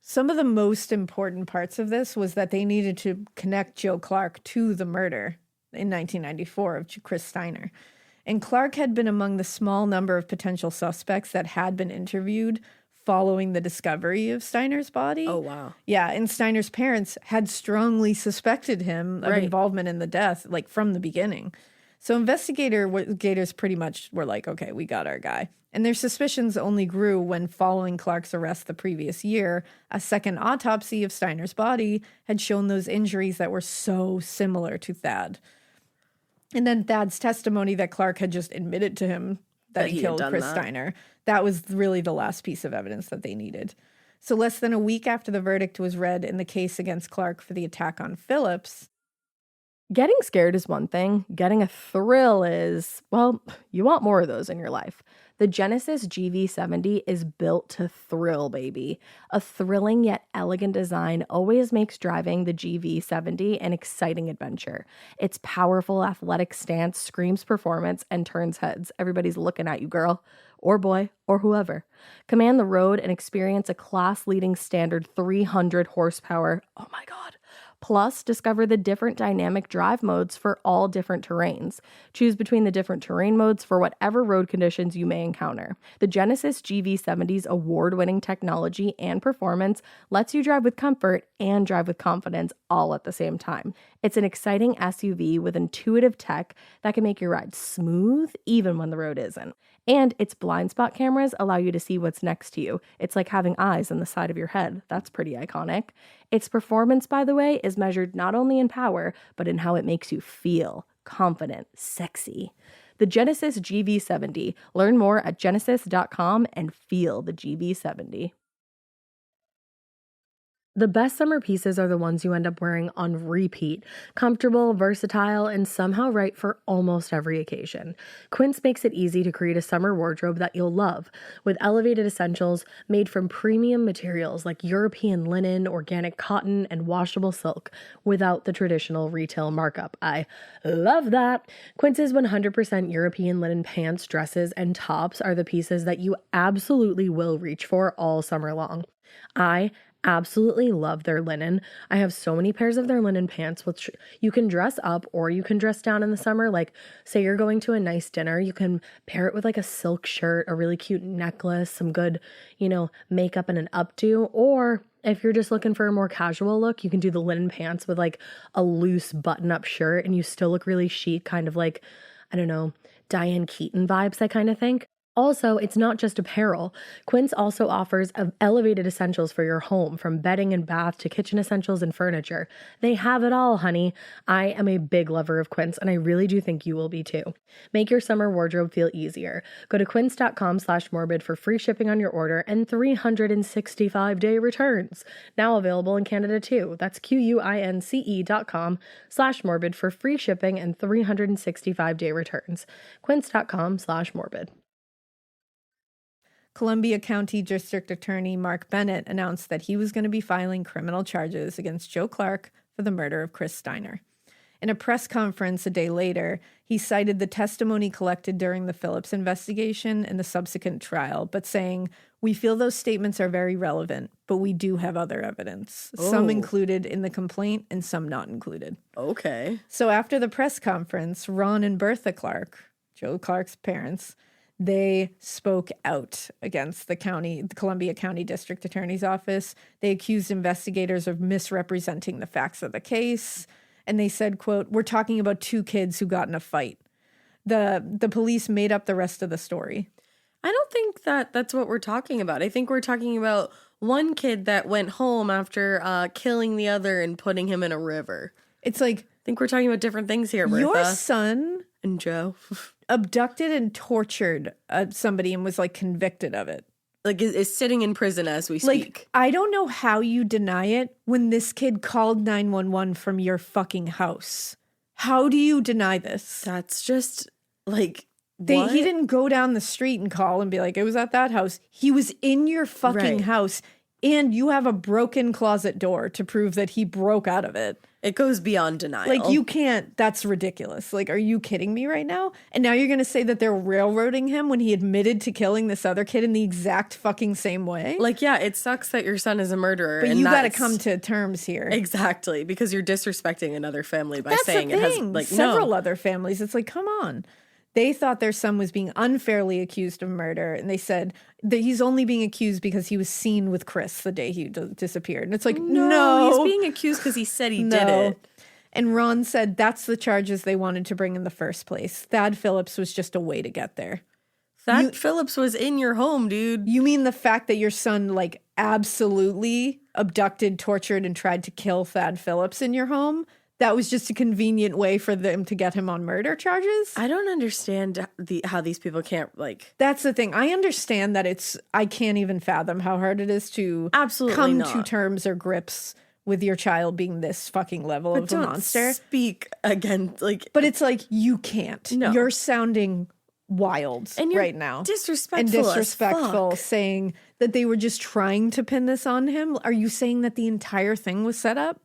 some of the most important parts of this was that they needed to connect Joe Clark to the murder in 1994 of Chris Steiner. And Clark had been among the small number of potential suspects that had been interviewed following the discovery of Steiner's body. Oh, wow. Yeah, and Steiner's parents had strongly suspected him of involvement in the death, like from the beginning. So investigators pretty much were like, okay, we got our guy. And their suspicions only grew when, following Clark's arrest the previous year, a second autopsy of Steiner's body had shown those injuries that were so similar to Thad. And then Thad's testimony that Clark had just admitted to him that he killed Chris Steiner. That was really the last piece of evidence that they needed. So less than a week after the verdict was read in the case against Clark for the attack on Phillips. Getting scared is one thing. Getting a thrill is, well, you want more of those in your life. The Genesis GV70 is built to thrill, baby. A thrilling yet elegant design always makes driving the GV70 an exciting adventure. Its powerful athletic stance screams performance and turns heads. Everybody's looking at you, girl, or boy, or whoever. Command the road and experience a class-leading standard 300 horsepower. Oh my God. Plus, discover the different dynamic drive modes for all different terrains. Choose between the different terrain modes for whatever road conditions you may encounter. The Genesis GV70's award-winning technology and performance lets you drive with comfort and drive with confidence all at the same time. It's an exciting SUV with intuitive tech that can make your ride smooth even when the road isn't. And its blind spot cameras allow you to see what's next to you. It's like having eyes on the side of your head. That's pretty iconic. Its performance, by the way, is measured not only in power, but in how it makes you feel confident, sexy. The Genesis GV70. Learn more at genesis.com and feel the GV70. The best summer pieces are the ones you end up wearing on repeat. Comfortable, versatile, and somehow right for almost every occasion. Quince makes it easy to create a summer wardrobe that you'll love, with elevated essentials made from premium materials like European linen, organic cotton, and washable silk, without the traditional retail markup. I love that! Quince's 100% European linen pants, dresses, and tops are the pieces that you absolutely will reach for all summer long. I absolutely love their linen. I have so many pairs of their linen pants, which you can dress up or you can dress down in the summer. Like, say you're going to a nice dinner, you can pair it with like a silk shirt, a really cute necklace, some good, makeup and an updo. Or if you're just looking for a more casual look, you can do the linen pants with like a loose button-up shirt and you still look really chic, kind of like, I don't know, Diane Keaton vibes, I kind of think. Also, it's not just apparel. Quince also offers elevated essentials for your home, from bedding and bath to kitchen essentials and furniture. They have it all, honey. I am a big lover of Quince, and I really do think you will be too. Make your summer wardrobe feel easier. Go to quince.com/morbid for free shipping on your order and 365-day returns. Now available in Canada too. That's QUINCE.com/morbid for free shipping and 365-day returns. Quince.com/morbid. Columbia County District Attorney Mark Bennett announced that he was going to be filing criminal charges against Joe Clark for the murder of Chris Steiner. In a press conference a day later, he cited the testimony collected during the Phillips investigation and the subsequent trial, but saying, "We feel those statements are very relevant, but we do have other evidence, some included in the complaint and some not included." Okay. So after the press conference, Ron and Bertha Clark, Joe Clark's parents, they spoke out against the Columbia County District Attorney's Office. They accused investigators of misrepresenting the facts of the case. And they said, quote, "We're talking about two kids who got in a fight." The police made up the rest of the story. I don't think that's what we're talking about. I think we're talking about one kid that went home after killing the other and putting him in a river. It's like, I think we're talking about different things here, Bertha. your son and Joe abducted and tortured somebody and was like convicted of it. Like is sitting in prison as we speak. Like, I don't know how you deny it when this kid called 911 from your fucking house. How do you deny this? That's just like he didn't go down the street and call and be like, "It was at that house." He was in your fucking house, and you have a broken closet door to prove that he broke out of it. It goes beyond denial. Like, you can't. That's ridiculous. Like, are you kidding me right now? And now you're going to say that they're railroading him when he admitted to killing this other kid in the exact fucking same way? Like, yeah, it sucks that your son is a murderer. But you got to come to terms here. Exactly, because you're disrespecting another family by That's saying the it has, thing. like, Several other families. It's like, come on. They thought their son was being unfairly accused of murder, and they said that he's only being accused because he was seen with Chris the day he disappeared. And it's like, no. He's being accused because he said he did it. And Ron said that's the charges they wanted to bring in the first place. Thad Phillips was just a way to get there. Thad Phillips was in your home, dude. You mean the fact that your son, like, absolutely abducted, tortured, and tried to kill Thad Phillips in your home? That was just a convenient way for them to get him on murder charges? I don't understand how these people can't, like... That's the thing. I understand that I can't even fathom how hard it is to come to terms or grips with your child being this fucking level of a monster. Speak again, like... But it's like, you can't. No. You're sounding wild right now. Disrespectful saying that they were just trying to pin this on him. Are you saying that the entire thing was set up?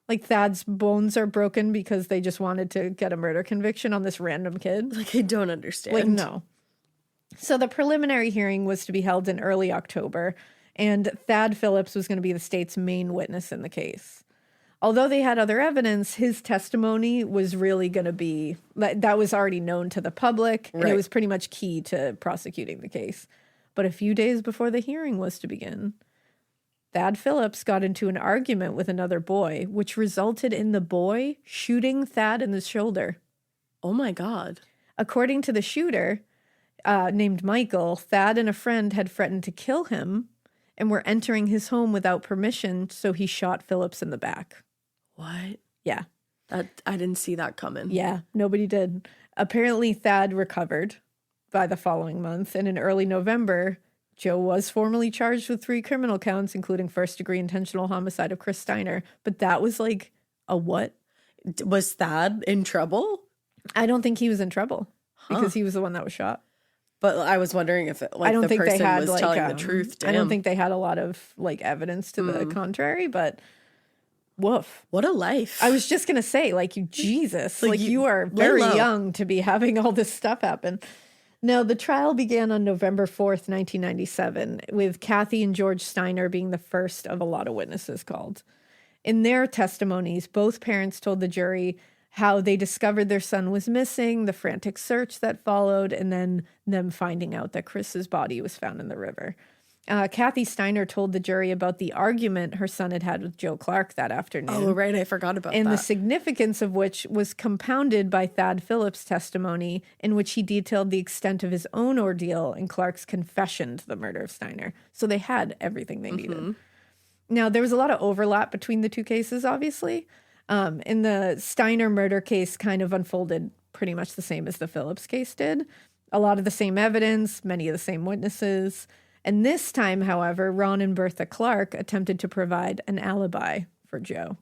Like, Thad's bones are broken because they just wanted to get a murder conviction on this random kid? Like, I don't understand. Like, no. So the preliminary hearing was to be held in early October, and Thad Phillips was going to be the state's main witness in the case. Although they had other evidence, his testimony was really going to be, that was already known to the public, and it was pretty much key to prosecuting the case. But a few days before the hearing was to begin, Thad Phillips got into an argument with another boy, which resulted in the boy shooting Thad in the shoulder. Oh my God. According to the shooter, named Michael, Thad and a friend had threatened to kill him and were entering his home without permission, so he shot Phillips in the back. What? Yeah. I didn't see that coming. Yeah, nobody did. Apparently, Thad recovered by the following month, and in early November, Joe was formally charged with 3 criminal counts, including first-degree intentional homicide of Chris Steiner. But that was like a what? Was Thad in trouble? I don't think he was in trouble because he was the one that was shot. But I was wondering if I don't think they had, was telling the truth to him. I don't think they had a lot of like evidence to the contrary, but woof. What a life. I was just going to say, like, Jesus, like you are very young to be having all this stuff happen. No, the trial began on November 4th, 1997, with Kathy and George Steiner being the first of a lot of witnesses called. In their testimonies, both parents told the jury how they discovered their son was missing, the frantic search that followed, and then them finding out that Chris's body was found in the river. Kathy Steiner told the jury about the argument her son had had with Joe Clark that afternoon. Oh, right. I forgot about that. And the significance of which was compounded by Thad Phillips' testimony, in which he detailed the extent of his own ordeal and Clark's confession to the murder of Steiner. So they had everything they needed. Now, there was a lot of overlap between the two cases, obviously. And the Steiner murder case kind of unfolded pretty much the same as the Phillips case did. A lot of the same evidence, many of the same witnesses. And this time, however, Ron and Bertha Clark attempted to provide an alibi for Joe.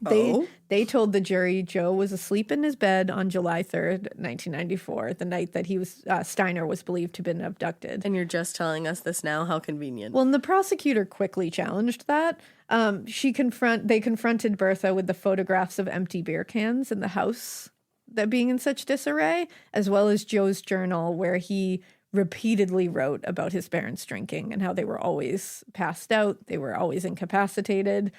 They told the jury Joe was asleep in his bed on July 3rd, 1994, the night that Steiner was believed to have been abducted. And you're just telling us this now? How convenient. Well, and the prosecutor quickly challenged that. They confronted Bertha with the photographs of empty beer cans in the house that being in such disarray, as well as Joe's journal, where he repeatedly wrote about his parents drinking and how they were always passed out, they were always incapacitated.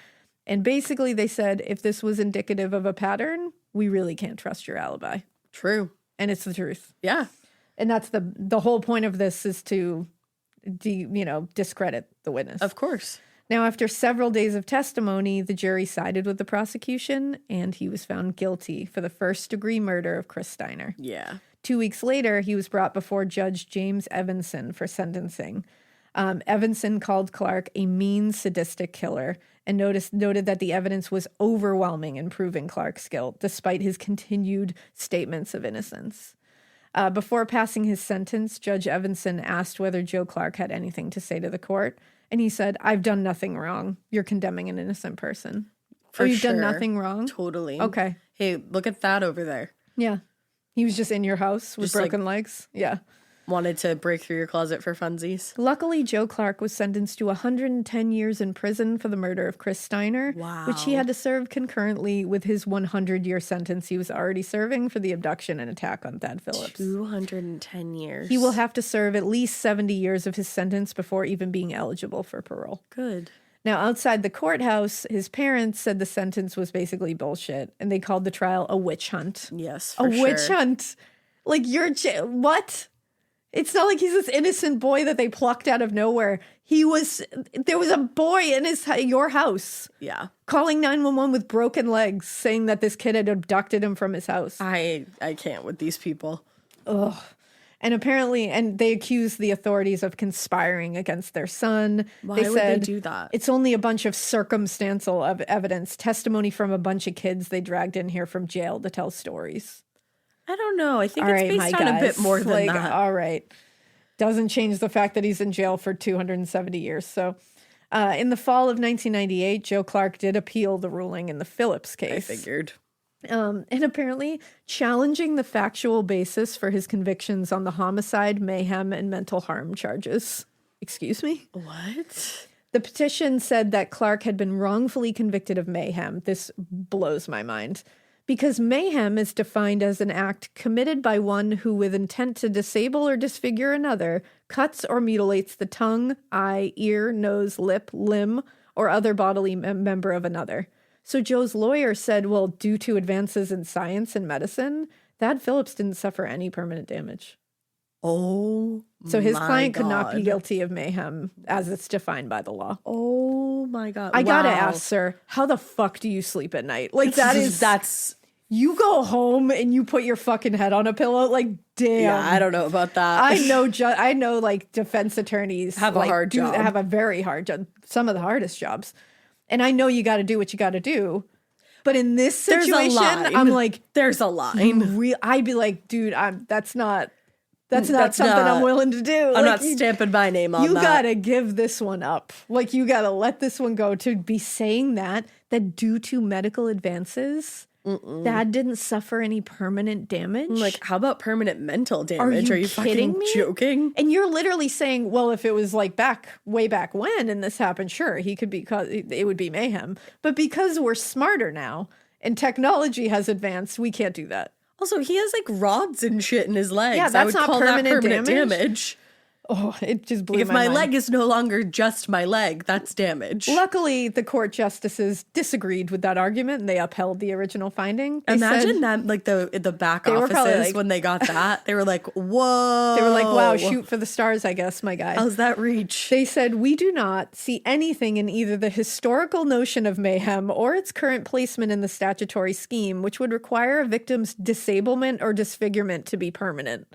And basically they said, if this was indicative of a pattern, we really can't trust your alibi. True. And it's the truth. Yeah. And that's the whole point of this, is to discredit the witness. Of course. Now, after several days of testimony, the jury sided with the prosecution, and he was found guilty for the first-degree murder of Chris Steiner. Yeah. 2 weeks later, he was brought before Judge James Evanson for sentencing. Evanson called Clark a mean, sadistic killer and noted that the evidence was overwhelming in proving Clark's guilt, despite his continued statements of innocence. Before passing his sentence, Judge Evanson asked whether Joe Clark had anything to say to the court, and he said, "I've done nothing wrong. You're condemning an innocent person." You've done nothing wrong? Totally. Okay. Hey, look at that over there. Yeah. He was just in your house with Just, broken legs? Yeah. Wanted to break through your closet for funsies. Luckily, Joe Clark was sentenced to 110 years in prison for the murder of Chris Steiner, which he had to serve concurrently with his 100-year sentence he was already serving for the abduction and attack on Thad Phillips. 210 years. He will have to serve at least 70 years of his sentence before even being eligible for parole. Good. Now, outside the courthouse, his parents said the sentence was basically bullshit, and they called the trial a witch hunt. Yes, for sure. A witch hunt. Like, what? It's not like he's this innocent boy that they plucked out of nowhere. There was a boy in your house. Yeah. Calling 911 with broken legs, saying that this kid had abducted him from his house. I can't with these people. Ugh. And they accused the authorities of conspiring against their son. Why would they do that? It's only a bunch of circumstantial evidence, testimony from a bunch of kids they dragged in here from jail to tell stories. I don't know. I think it's based on a bit more than that. All right. Doesn't change the fact that he's in jail for 270 years. So in the fall of 1998, Joe Clark did appeal the ruling in the Phillips case. I figured. And apparently challenging the factual basis for his convictions on the homicide, mayhem, and mental harm charges. Excuse me? What? The petition said that Clark had been wrongfully convicted of mayhem. This blows my mind. Because mayhem is defined as an act committed by one who, with intent to disable or disfigure another, cuts or mutilates the tongue, eye, ear, nose, lip, limb, or other bodily member of another. So Joe's lawyer said, well, due to advances in science and medicine, Thad Phillips didn't suffer any permanent damage. Oh, so his client could not be guilty of mayhem as it's defined by the law. Oh my God. I gotta ask, sir, how the fuck do you sleep at night? Like that's you go home and you put your fucking head on a pillow. Like, damn. Yeah, I don't know about that. I know like defense attorneys have a hard job. Have a very hard job. Some of the hardest jobs. And I know you got to do what you got to do. But in this situation, I'm like, there's a line. I'd be like, dude, that's not something I'm willing to do. I'm not stamping my name on that. You got to give this one up. Like, you got to let this one go. To be saying that due to medical advances, Thad didn't suffer any permanent damage. Like, how about permanent mental damage? Are you fucking joking? And you're literally saying, well, if it was like way back when and this happened, sure, it would be mayhem. But because we're smarter now and technology has advanced, we can't do that. Also, he has like rods and shit in his legs. Yeah, I that's would not call that permanent permanent damage. damage. Oh, it just blew If my my mind. leg is no longer just my leg, that's damage. Luckily, the court justices disagreed with that argument and they upheld the original finding. They Imagine said, that, like the back They were probably offices like- when they got that. They were like, whoa. they were like, wow, shoot for the stars, I guess, my guy. How's that reach? They said, we do not see anything in either the historical notion of mayhem or its current placement in the statutory scheme, which would require a victim's disablement or disfigurement to be permanent.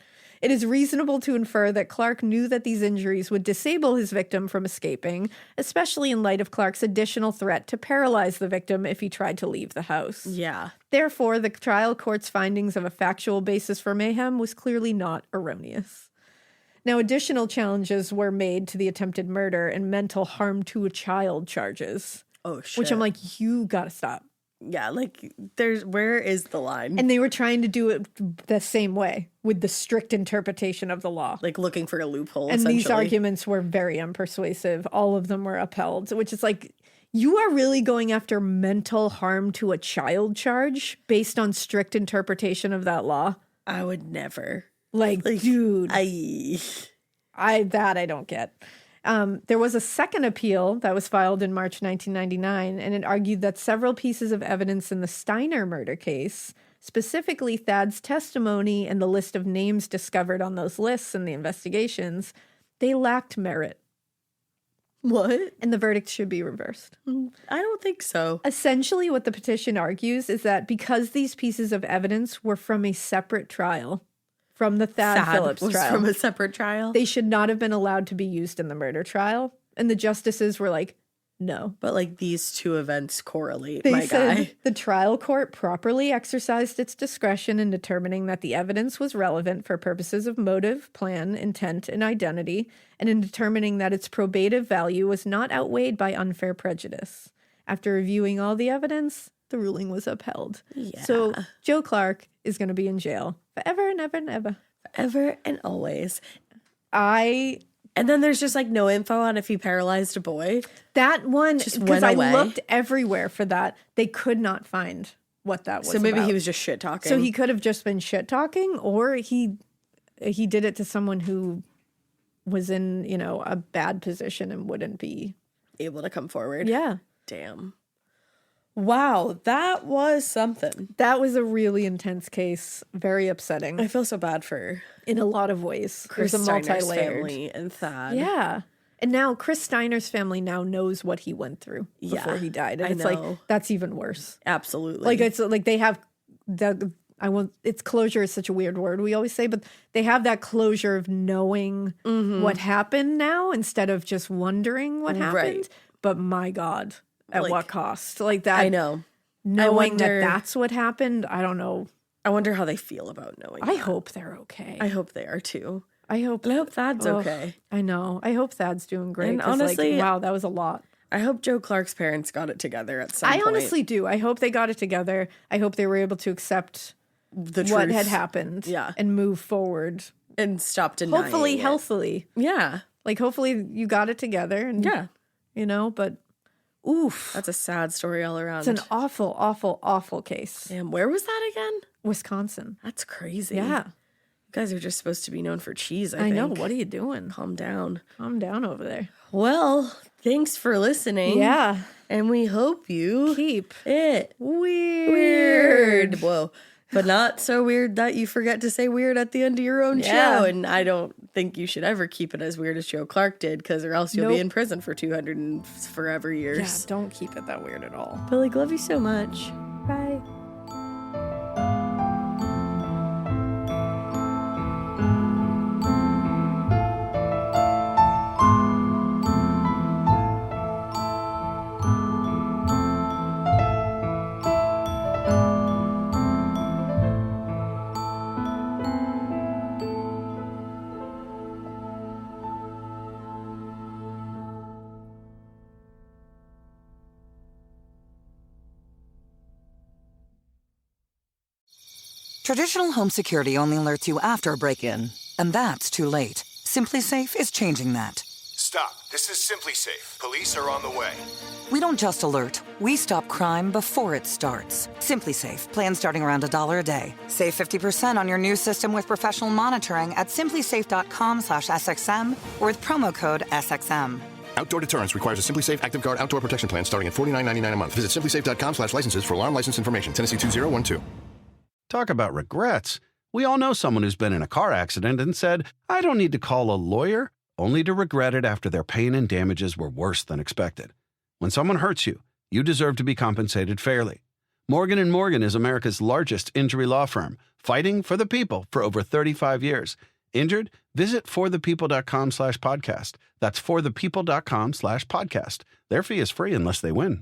It is reasonable to infer that Clark knew that these injuries would disable his victim from escaping, especially in light of Clark's additional threat to paralyze the victim if he tried to leave the house. Yeah. Therefore, the trial court's findings of a factual basis for mayhem was clearly not erroneous. Now, additional challenges were made to the attempted murder and mental harm to a child charges. Oh, shit. Which I'm like, you gotta stop. Yeah, like, where is the line? And they were trying to do it the same way with the strict interpretation of the law. Like, looking for a loophole, And essentially. these arguments were very unpersuasive. All of them were upheld, which is like, you are really going after mental harm to a child charge based on strict interpretation of that law? I would never. Like dude, I I don't get. There was a second appeal that was filed in March 1999, and it argued that several pieces of evidence in the Steiner murder case, specifically Thad's testimony and the list of names discovered on those lists and the investigations, they lacked merit, What? and the verdict should be reversed. I don't think so. Essentially, what the petition argues is that because these pieces of evidence were from a separate trial, from the Thad Phillips was trial, from a separate trial. they should not have been allowed to be used in the murder trial. And the justices were like, no. But like these two events correlate, They my said guy. the trial court properly exercised its discretion in determining that the evidence was relevant for purposes of motive, plan, intent, and identity, and in determining that its probative value was not outweighed by unfair prejudice. After reviewing all the evidence, the ruling was upheld. Yeah. So Joe Clark is going to be in jail forever and ever and ever. Ever and always. And then there's just like no info on if he paralyzed a boy. that one, Just because went I away. looked everywhere for that, they could not find what that was. So maybe about. he was just shit talking. So he could have just been shit talking, or he did it to someone who was in, a bad position and wouldn't be able to come forward. Yeah. Damn. Wow, that was something. That was a really intense case. Very upsetting I feel so bad for in a lot of ways. Chris There's a Steiner's multi-layered family and Thad. Yeah. And now Chris Steiner's family now knows what he went through before he died. And I it's know. like, that's even worse. Absolutely. Like, it's like they have it's closure is such a weird word we always say, but they have that closure of knowing what happened now instead of just wondering what happened. Right. But my God, at Like, what cost? Like that. I know. Knowing wonder- that that's what happened. I don't know. I wonder how they feel about knowing I that. hope they're okay. I hope they are too. I hope Thad's Ugh, okay. I know. I hope Thad's doing great. And 'cause, honestly, wow, that was a lot. I hope Joe Clark's parents got it together at some I point. honestly do. I hope they got it together. I hope they were able to accept the what truth had happened and move forward. and stop denying Hopefully it. healthily. Yeah. Like hopefully you got it together and but oof. That's a sad story all around. It's an awful, awful, awful case. Damn, where was that again? Wisconsin. That's crazy. Yeah. You guys are just supposed to be known for cheese, I I think. know. What are you doing? Calm down. Calm down over there. Well, thanks for listening. Yeah. And we hope you Keep it weird. Whoa. But not so weird that you forget to say weird at the end of your own Yeah. show. And I don't think you should ever keep it as weird as Joe Clark did, because or else you'll be Nope. in prison for 200 and forever Yeah, years. don't keep it that weird at all. But like, love you so much. Bye. Traditional home security only alerts you after a break-in, and that's too late. Simply Safe is changing that. Stop. This is Simply Safe. Police are on the way. We don't just alert. We stop crime before it starts. Simply Safe. Plan starting around $1 a day. Save 50% on your new system with professional monitoring at simplysafe.com/SXM or with promo code SXM. Outdoor deterrence requires a Simply Safe Active Guard outdoor protection plan starting at $49.99 a month. Visit simplysafe.com/licenses for alarm license information. Tennessee 2012. Talk about regrets. We all know someone who's been in a car accident and said, I don't need to call a lawyer, only to regret it after their pain and damages were worse than expected. When someone hurts you, you deserve to be compensated fairly. Morgan & Morgan is America's largest injury law firm, fighting for the people for over 35 years. Injured? Visit forthepeople.com/podcast. That's forthepeople.com/podcast. Their fee is free unless they win.